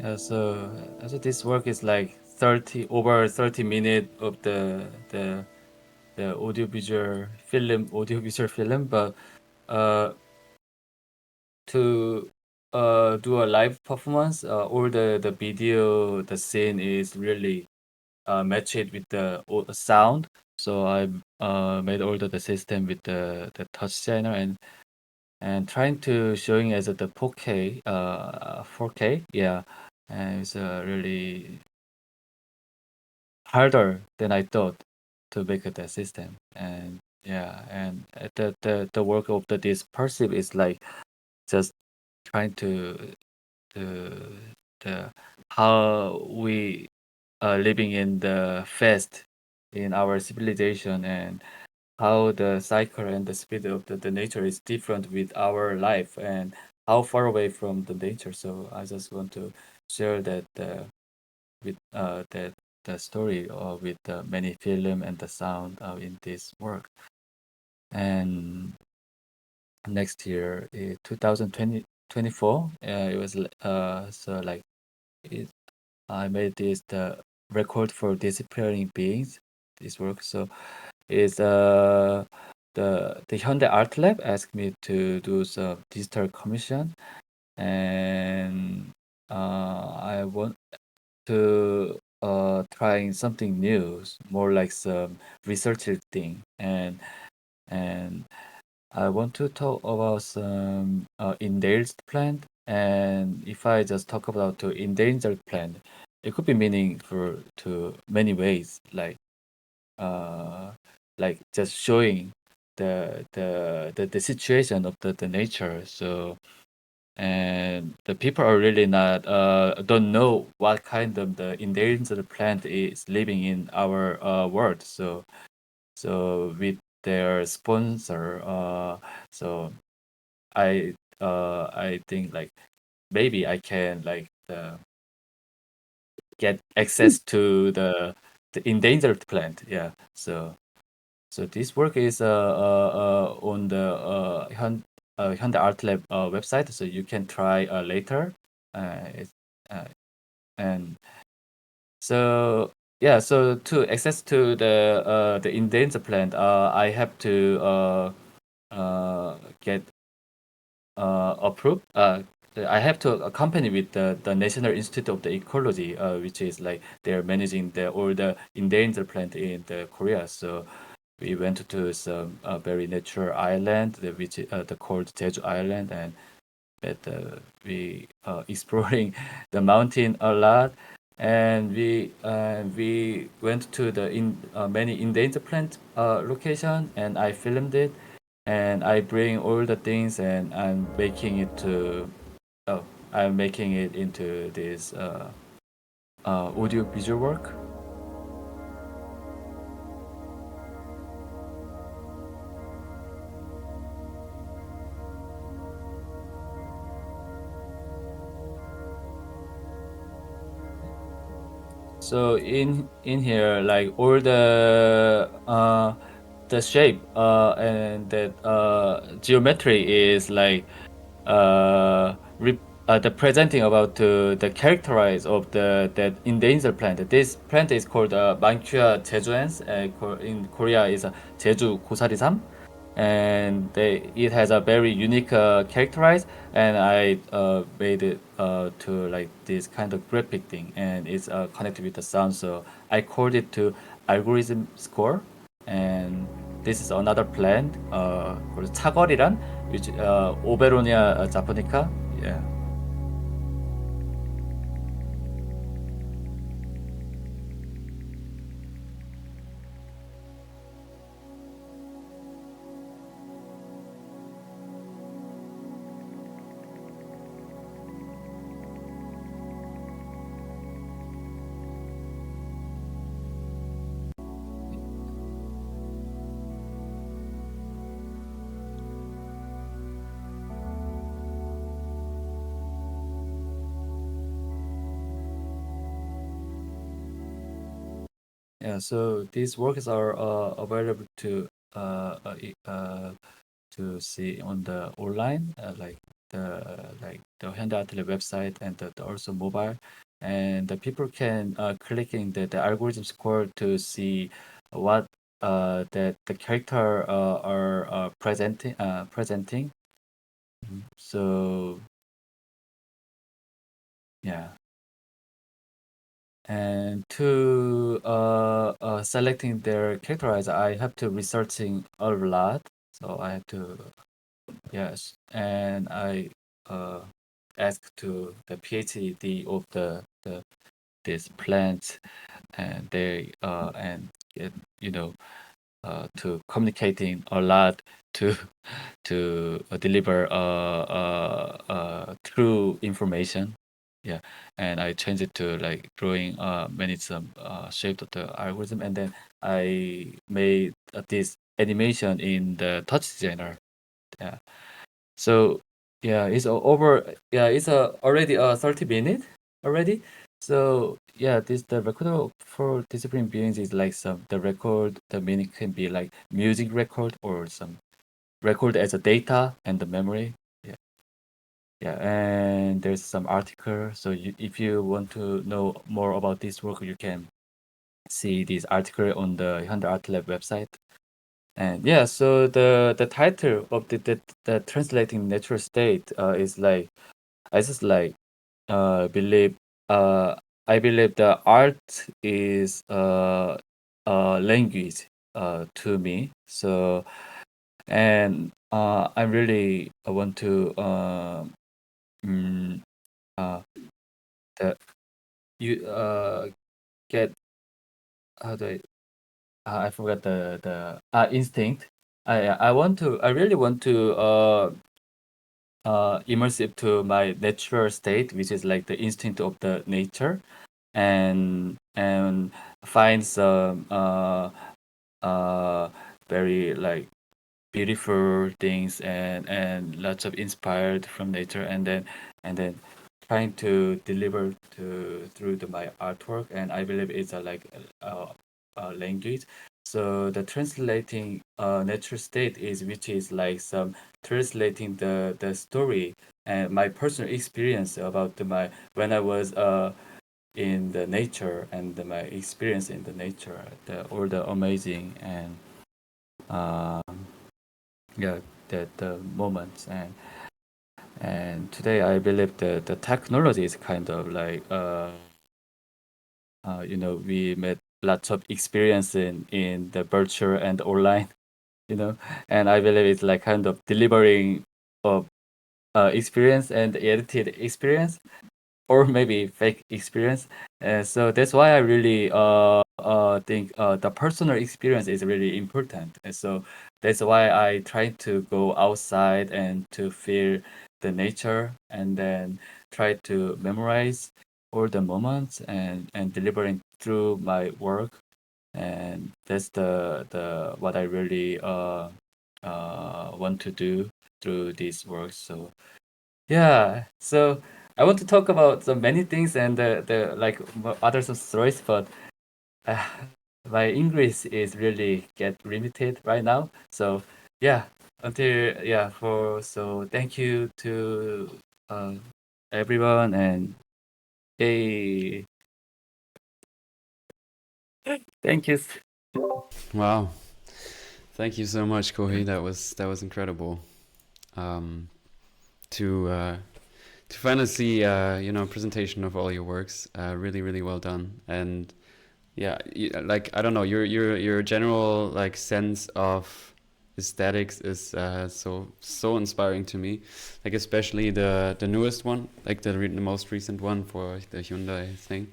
So this work is like over 30 minutes of the audiovisual film, but to do a live performance, all the video, the scene is really matched with the sound. So I made all the system with the TouchDesigner and trying to showing as the 4K, yeah, and it's really harder than I thought to make the system. And yeah, and the work of the dispersive is like just trying to the how we are living in the fast in our civilization, and how the cycle and the speed of the nature is different with our life, and how far away from the nature. So I just want to share that with that the story with the many film and the sound in this work. And next year, 2024, it was so like it, I made this the record for disappearing beings. This work, so is the Hyundai Art Lab asked me to do some digital commission, and I want to trying something new, more like some research thing, and I want to talk about some endangered plant. And if I just talk about the endangered plant, it could be meaning for to many ways, uh, like just showing the situation of the nature. So and the people are really not don't know what kind of the endangered plant is living in our world. So with their sponsor, so I think like maybe I can like get access to the endangered plant. Yeah. So this work is on the Hyundai Art Lab website, so you can try later. It's, and so yeah, so to access to the endangered plant, I have to get approved. I have to accompany with the National Institute of the Ecology, which is like they're managing all the endangered plant in the Korea. So we went to some very natural island, which the called Jeju Island, and that we exploring the mountain a lot, and we went to the many endangered plant location, and I filmed it, and I bring all the things, and I'm making it into this audio visual work. So in here, like all the shape and that geometry is like the presenting about the characterize of the that endangered plant. This plant is called Manchuria jejuans. In Korea is Jeju 고사리삼, and it has a very unique characterize, and I made it to like this kind of graphic thing, and it's connected with the sound. So I called it to algorithm score, and this is another plant called 차거리란, which Oberonia japonica. Yeah. Yeah, so these works are available to see on the online, like the Hyundai Outlet website and also mobile, and the people can clicking the algorithm score to see what that the character are presenting. So yeah, and to selecting their characterize, I have to researching a lot. So I have to yes, and I ask to the PhD of the this plant, and they and get, to communicating a lot to deliver true information. Yeah, and I changed it to like drawing many some shape of the algorithm, and then I made this animation in the TouchDesigner. Yeah. So yeah, it's over. Yeah, it's already 30 minutes already. So yeah, this the record for discipline beings is like some the record. The meaning can be like music record or some record as a data and the memory. Yeah, yeah, and there's some article. So if you want to know more about this work, you can see this article on the Hyundai Art Lab website. And yeah, so the title of the translating natural state is like I just like believe I believe the art is a language to me. So and I really want to mm, uh the you get how do I forgot the instinct. I really want to immersive to my natural state, which is like the instinct of the nature, and find some very like beautiful things and lots of inspired from nature, and then trying to deliver to through my artwork, and I believe it's a language. So the translating natural state is which is like some translating the story and my personal experience about my when I was in the nature and my experience in the nature, all the amazing and uh, yeah, the moments, and today I believe the technology is kind of like we met lots of experience in the virtual and online, and I believe it's like kind of delivering of experience and edited experience, or maybe fake experience. So that's why I really think the personal experience is really important. And so that's why I try to go outside and to feel the nature, and then try to memorize all the moments and delivering through my work. And that's the what I really want to do through this work. So yeah, so I want to talk about so many things and the like other some stories, but uh, my English is really get limited right now. So yeah, until yeah for so thank you to uh, everyone, and hey, thank you. Wow. Thank you so much, Kohui. That was incredible. Um, to finally see presentation of all your works. Really, really well done. And yeah, like I don't know, your general like sense of aesthetics is so inspiring to me. Like especially the newest one, like the most recent one for the Hyundai thing.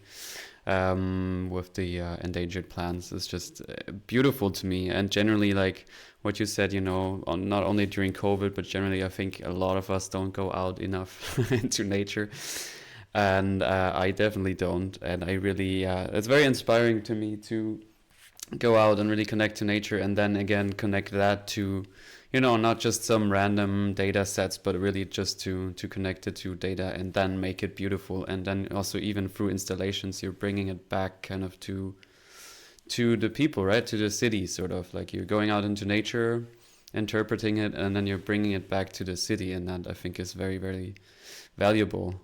With the endangered plants is just beautiful to me. And generally, like what you said, not only during COVID, but generally, I think a lot of us don't go out enough into nature. And I definitely don't. And I really, it's very inspiring to me to go out and really connect to nature, and then again connect that to not just some random data sets, but really just to connect it to data and then make it beautiful. And then also even through installations you're bringing it back kind of to the people, right, to the city, sort of like you're going out into nature interpreting it, and then you're bringing it back to the city, and that I think is very, very valuable.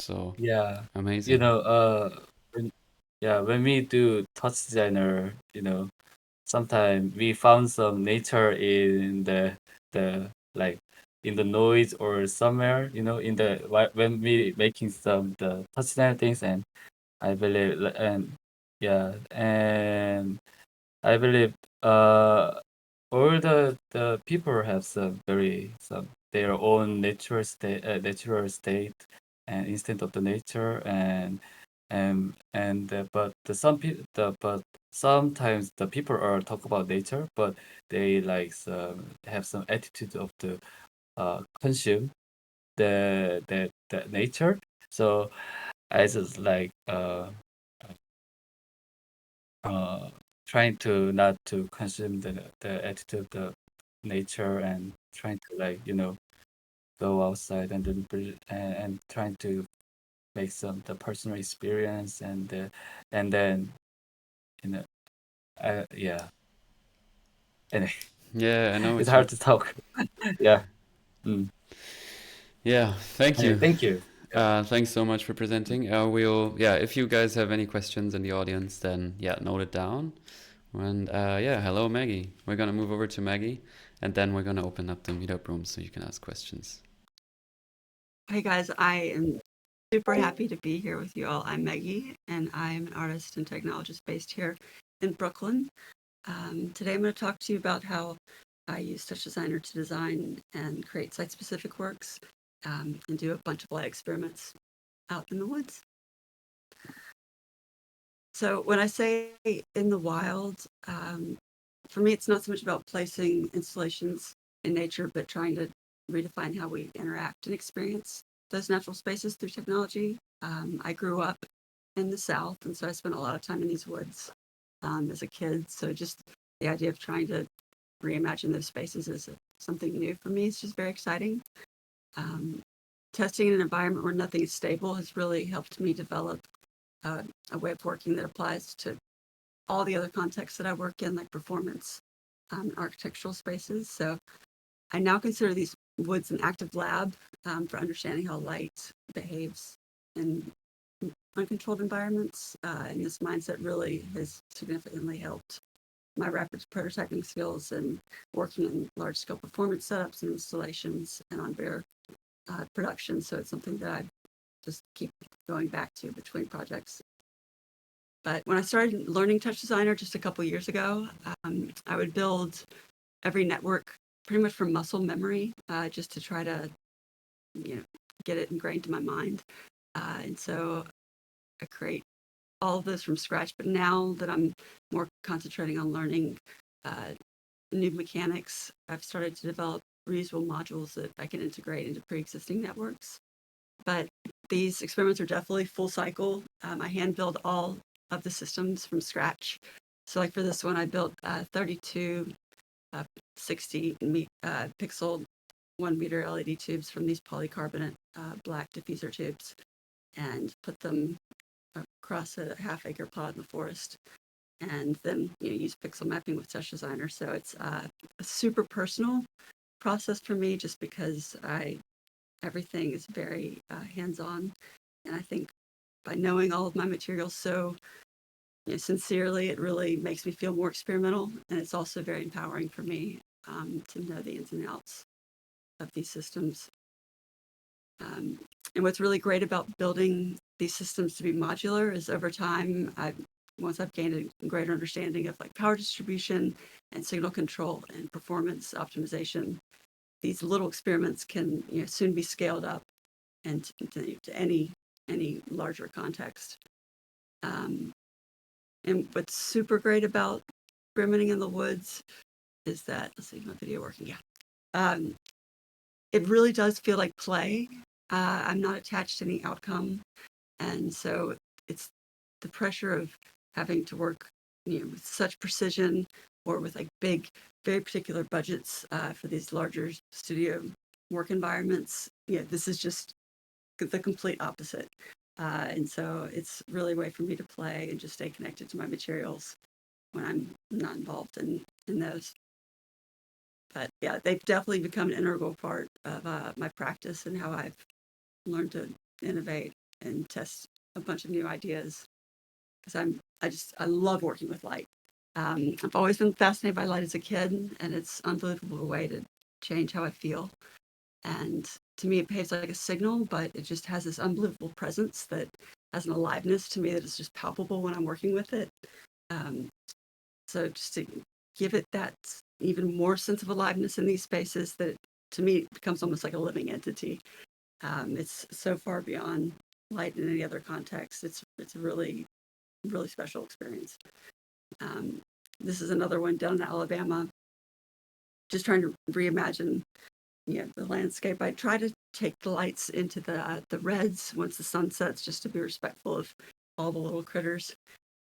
So Yeah, amazing. when, yeah, when we do touch designer, sometimes we found some nature in the like in the noise or somewhere, when we making some the touch designer things, and I believe and yeah, and I believe all the people have some their own natural state and instinct of the nature, but but sometimes the people are talk about nature, but they have some attitude of the consume the nature. So I just uh trying to not to consume the attitude of the nature, and trying to go outside and and trying to make some the personal experience, and then you know yeah, and Yeah, I know it's what you. hard to talk. Yeah. Mm. Yeah, thank Anyway, you. thank you. Yeah. Thanks so much for presenting. Yeah, if you guys have any questions in the audience, then yeah, note it down. And yeah, hello, Maggie. We're gonna move over to Maggie, and then we're gonna open up the meetup room so you can ask questions. Hey guys, I am super happy to be here with you all. I'm Maggie, and I'm an artist and technologist based here in Brooklyn. Today I'm going to talk to you about how I use TouchDesigner to design and create site-specific works, and do a bunch of light experiments out in the woods. So when I say in the wild, for me it's not so much about placing installations in nature, but trying to redefine how we interact and experience those natural spaces through technology. I grew up in the South, and so I spent a lot of time in these woods as a kid. So just the idea of trying to reimagine those spaces is something new for me. It's just very exciting. Testing in an environment where nothing is stable has really helped me develop a way of working that applies to all the other contexts that I work in, like performance, architectural spaces. So I now consider these woods an active lab for understanding how light behaves in uncontrolled environments. And this mindset really has significantly helped my rapid prototyping skills and working in large scale performance setups and installations and on bare production. So it's something that I just keep going back to between projects. But when I started learning TouchDesigner just a couple years ago, I would build every network pretty much from muscle memory, just to try to get it ingrained in my mind. And so I create all of this from scratch. But now that I'm more concentrating on learning new mechanics, I've started to develop reusable modules that I can integrate into pre-existing networks. But these experiments are definitely full cycle. I hand build all of the systems from scratch. So like for this one, I built 32 60 pixel 1 meter LED tubes from these polycarbonate black diffuser tubes, and put them across a half-acre plot in the forest, and then use pixel mapping with TouchDesigner. So it's a super personal process for me, just because everything is very hands-on, and I think by knowing all of my materials so sincerely, it really makes me feel more experimental, and it's also very empowering for me to know the ins and outs of these systems. And what's really great about building these systems to be modular is over time, once I've gained a greater understanding of like power distribution and signal control and performance optimization, these little experiments can soon be scaled up and to any larger context. And what's super great about experimenting in the woods is that, let's see, my video working? Yeah. It really does feel like play. I'm not attached to any outcome. And so it's the pressure of having to work with such precision, or with like big, very particular budgets for these larger studio work environments. This is just the complete opposite. And so it's really a way for me to play and just stay connected to my materials when I'm not involved in those. But yeah, they've definitely become an integral part of my practice and how I've learned to innovate and test a bunch of new ideas. Because I love working with light. I've always been fascinated by light as a kid, and it's an unbelievable way to change how I feel. And to me, it behaves like a signal, but it just has this unbelievable presence that has an aliveness to me that is just palpable when I'm working with it. Um, so just to give it that even more sense of aliveness in these spaces, that to me it becomes almost like a living entity. It's so far beyond light in any other context. It's a really, really special experience. This is another one down in Alabama, just trying to reimagine the landscape. I try to take the lights into the reds once the sun sets, just to be respectful of all the little critters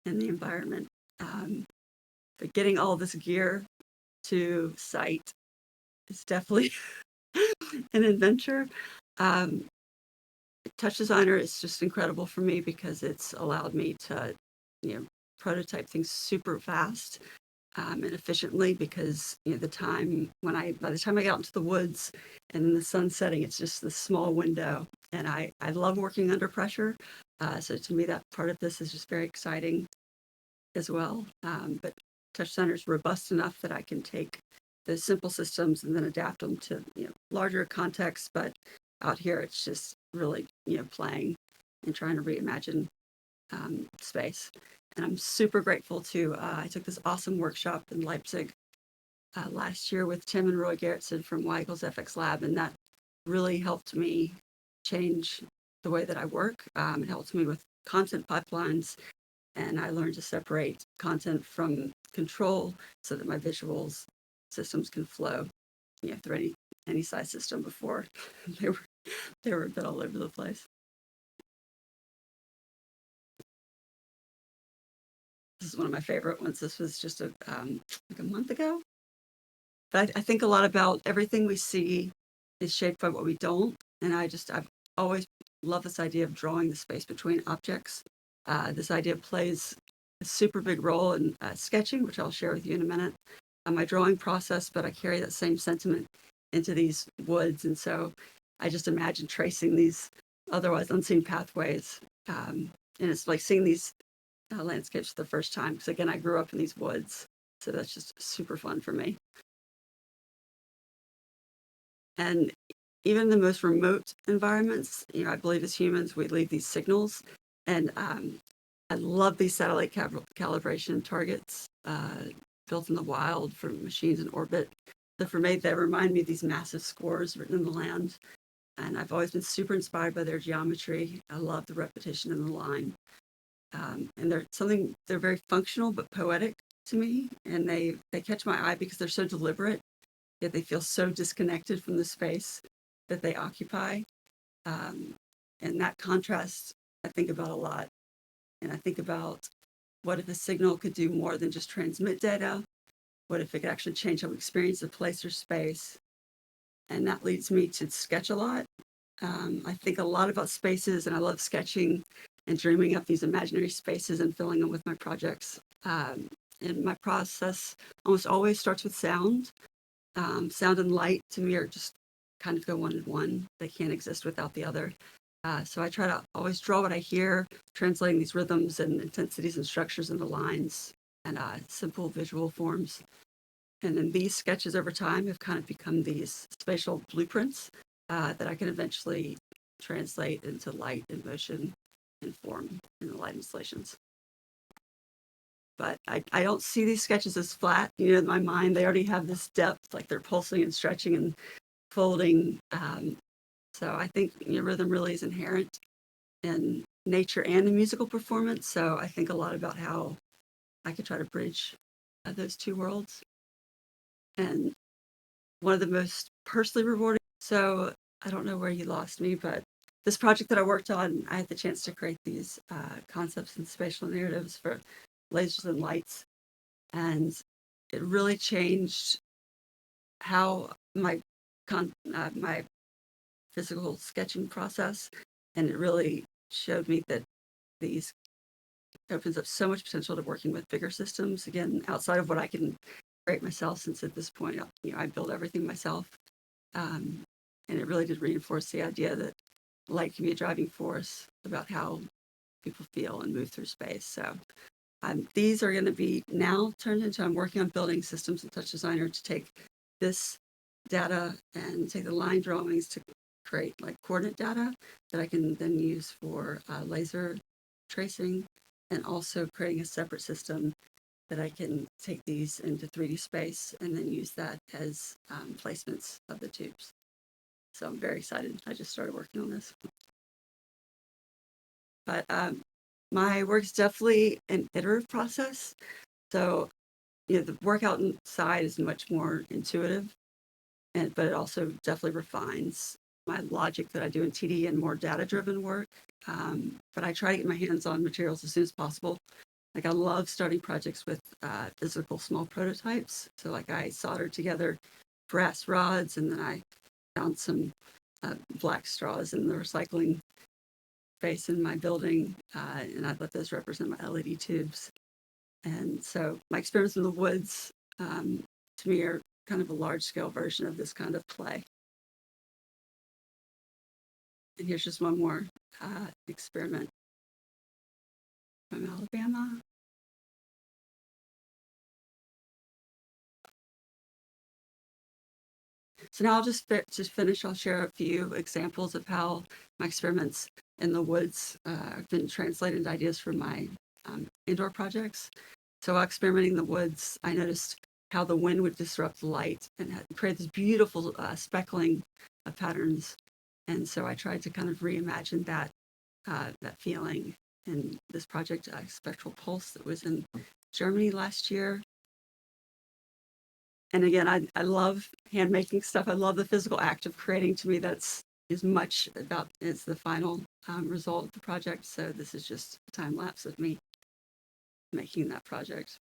in the environment. But getting all this gear to site is definitely an adventure. TouchDesigner is just incredible for me because it's allowed me to, prototype things super fast and efficiently, because by the time I get out into the woods and in the sun setting, it's just this small window, and I love working under pressure. So to me, that part of this is just very exciting as well. But TouchDesigner is robust enough that I can take the simple systems and then adapt them to larger contexts. But out here, it's just really playing and trying to reimagine space. And I'm super grateful to, I took this awesome workshop in Leipzig last year with Tim and Roy Gerritsen from Weigel's FX Lab, and that really helped me change the way that I work. It helped me with content pipelines, and I learned to separate content from control so that my visuals systems can flow through any size system. Before they were a bit all over the place. This is one of my favorite ones. This was just like a month ago. But I think a lot about everything we see is shaped by what we don't. And I've always loved this idea of drawing the space between objects. This idea plays a super big role in sketching, which I'll share with you in a minute, my drawing process, but I carry that same sentiment into these woods. And so I just imagine tracing these otherwise unseen pathways. And it's like seeing these landscapes for the first time, because again, I grew up in these woods, so that's just super fun for me. And even in the most remote environments, I believe as humans we leave these signals, and I love these satellite calibration targets built in the wild for machines in orbit. For me, they remind me of these massive scores written in the land, and I've always been super inspired by their geometry. I love the repetition in the line. And they're very functional but poetic to me, and they catch my eye because they're so deliberate, yet they feel so disconnected from the space that they occupy. And that contrast I think about a lot. And I think about, what if a signal could do more than just transmit data? What if it could actually change how we experience a place or space? And that leads me to sketch a lot. I think a lot about spaces, and I love sketching and dreaming up these imaginary spaces and filling them with my projects. And my process almost always starts with sound. Sound and light to me are just kind of go one in one. They can't exist without the other. So I try to always draw what I hear, translating these rhythms and intensities and structures into lines and simple visual forms. And then these sketches over time have kind of become these spatial blueprints that I can eventually translate into light and motion and form in the light installations. But I don't see these sketches as flat. In my mind, they already have this depth, like they're pulsing and stretching and folding. So I think rhythm really is inherent in nature and in musical performance. So I think a lot about how I could try to bridge those two worlds. And one of the most personally rewarding, so I don't know where you lost me, but this project that I worked on, I had the chance to create these concepts and spatial narratives for lasers and lights. And it really changed how my physical sketching process. And it really showed me that these opens up so much potential to working with bigger systems, again, outside of what I can rate myself, since at this point, I build everything myself. And it really did reinforce the idea that light can be a driving force about how people feel and move through space. So these are going to be now turned into, I'm working on building systems in TouchDesigner to take this data and take the line drawings to create like coordinate data that I can then use for laser tracing, and also creating a separate system that I can take these into 3D space and then use that as placements of the tubes. So I'm very excited. I just started working on this. But my work's definitely an iterative process. So, the workout inside is much more intuitive, but it also definitely refines my logic that I do in TD and more data-driven work. But I try to get my hands on materials as soon as possible. Like, I love starting projects with physical small prototypes. So like I soldered together brass rods, and then I found some black straws in the recycling space in my building, and I let those represent my LED tubes. And so my experiments in the woods, to me, are kind of a large-scale version of this kind of play. And here's just one more experiment from Alabama. So now I'll just finish. I'll share a few examples of how my experiments in the woods have been translated into ideas for my indoor projects. So while experimenting in the woods, I noticed how the wind would disrupt the light and create this beautiful speckling of patterns. And so I tried to kind of reimagine that feeling in this project, Spectral Pulse, that was in Germany last year. And again, I love hand making stuff. I love the physical act of creating. To me, that's as much about as the final result of the project. So this is just a time lapse of me making that project.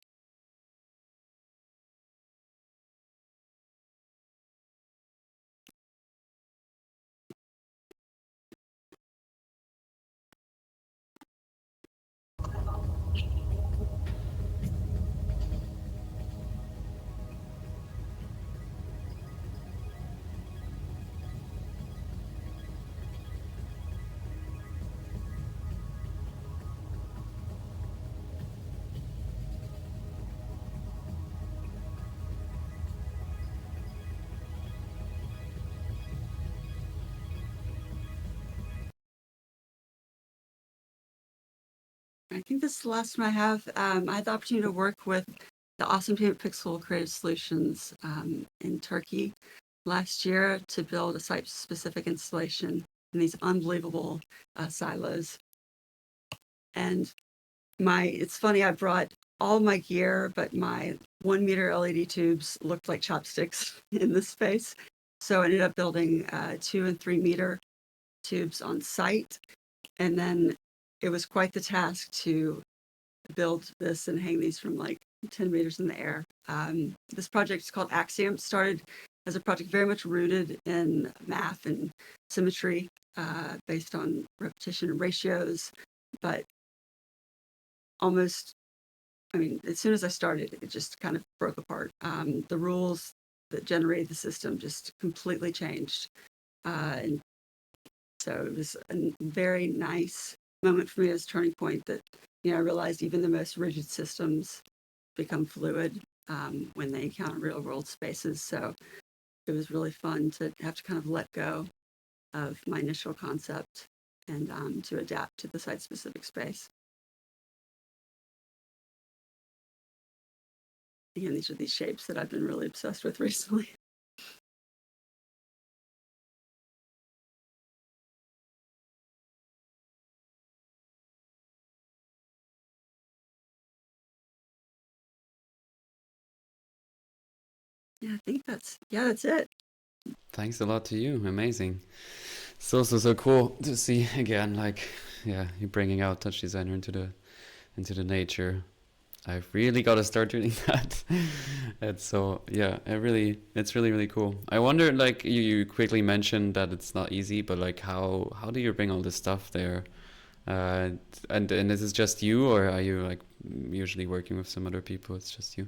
I think this is the last one I have. I had the opportunity to work with the awesome team at Pixel Creative Solutions in Turkey last year to build a site-specific installation in these unbelievable silos. And it's funny, I brought all my gear, but my 1 meter LED tubes looked like chopsticks in this space. So I ended up building 2 and 3 meter tubes on site. And then it was quite the task to build this and hang these from like 10 meters in the air. This project is called Axiom. It started as a project very much rooted in math and symmetry, based on repetition and ratios, but almost, as soon as I started, it just kind of broke apart. The rules that generated the system just completely changed. And so it was a very nice moment for me as a turning point that, I realized even the most rigid systems become fluid when they encounter real world spaces. So it was really fun to have to kind of let go of my initial concept and to adapt to the site specific space. Again, these are these shapes that I've been really obsessed with recently. Yeah, I think that's it. Thanks a lot to you. Amazing. So cool to see again, like, yeah, you bringing out TouchDesigner into the nature. I've really got to start doing that. It's really cool. I wonder, like, you quickly mentioned that it's not easy, but like, how do you bring all this stuff there? And is this just you, or are you like usually working with some other people? It's just you.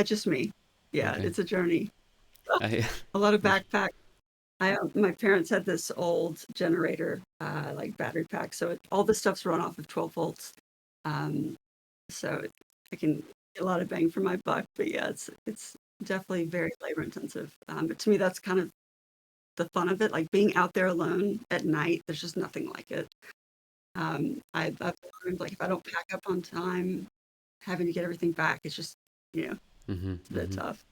Just me. Yeah, Okay. it's a journey. I, A lot of backpack. My parents had this old generator, like battery pack, so all the stuff's run off of 12 volts. Um, so I can get a lot of bang for my buck. But yeah, it's definitely very labor intensive. But to me, that's kind of the fun of it, like being out there alone at night. There's just nothing like it. I've learned like if I don't pack up on time, having to get everything back, it's just mm-hmm, it's a bit tough.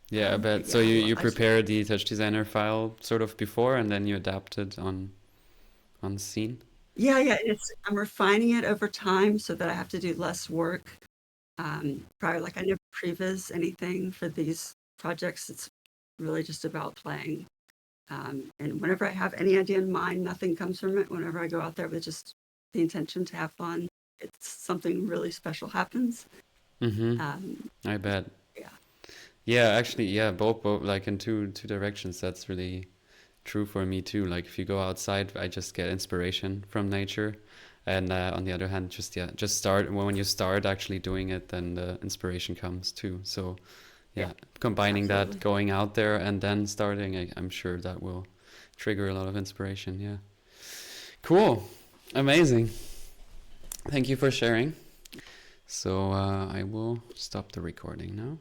Yeah, I bet. But So yeah, you I just prepared the TouchDesigner file sort of before, and then you adapted on scene. yeah, I'm refining it over time so that I have to do less work. Prior, like I never previs anything for these projects. It's really just about playing. And whenever I have any idea in mind, nothing comes from it. Whenever I go out there with just the intention to have fun, it's something really special happens. Mm-hmm. Um, I bet. yeah. Yeah, actually, yeah, both like in two directions. That's really true for me too. Like if you go outside, I just get inspiration from nature, and on the other hand, just start when you start actually doing it, then the inspiration comes too. So Yeah, yeah, combining that, absolutely. going out there and then starting, I'm sure that will trigger a lot of inspiration. Yeah, cool, amazing. Thank you for sharing. So I will stop the recording now.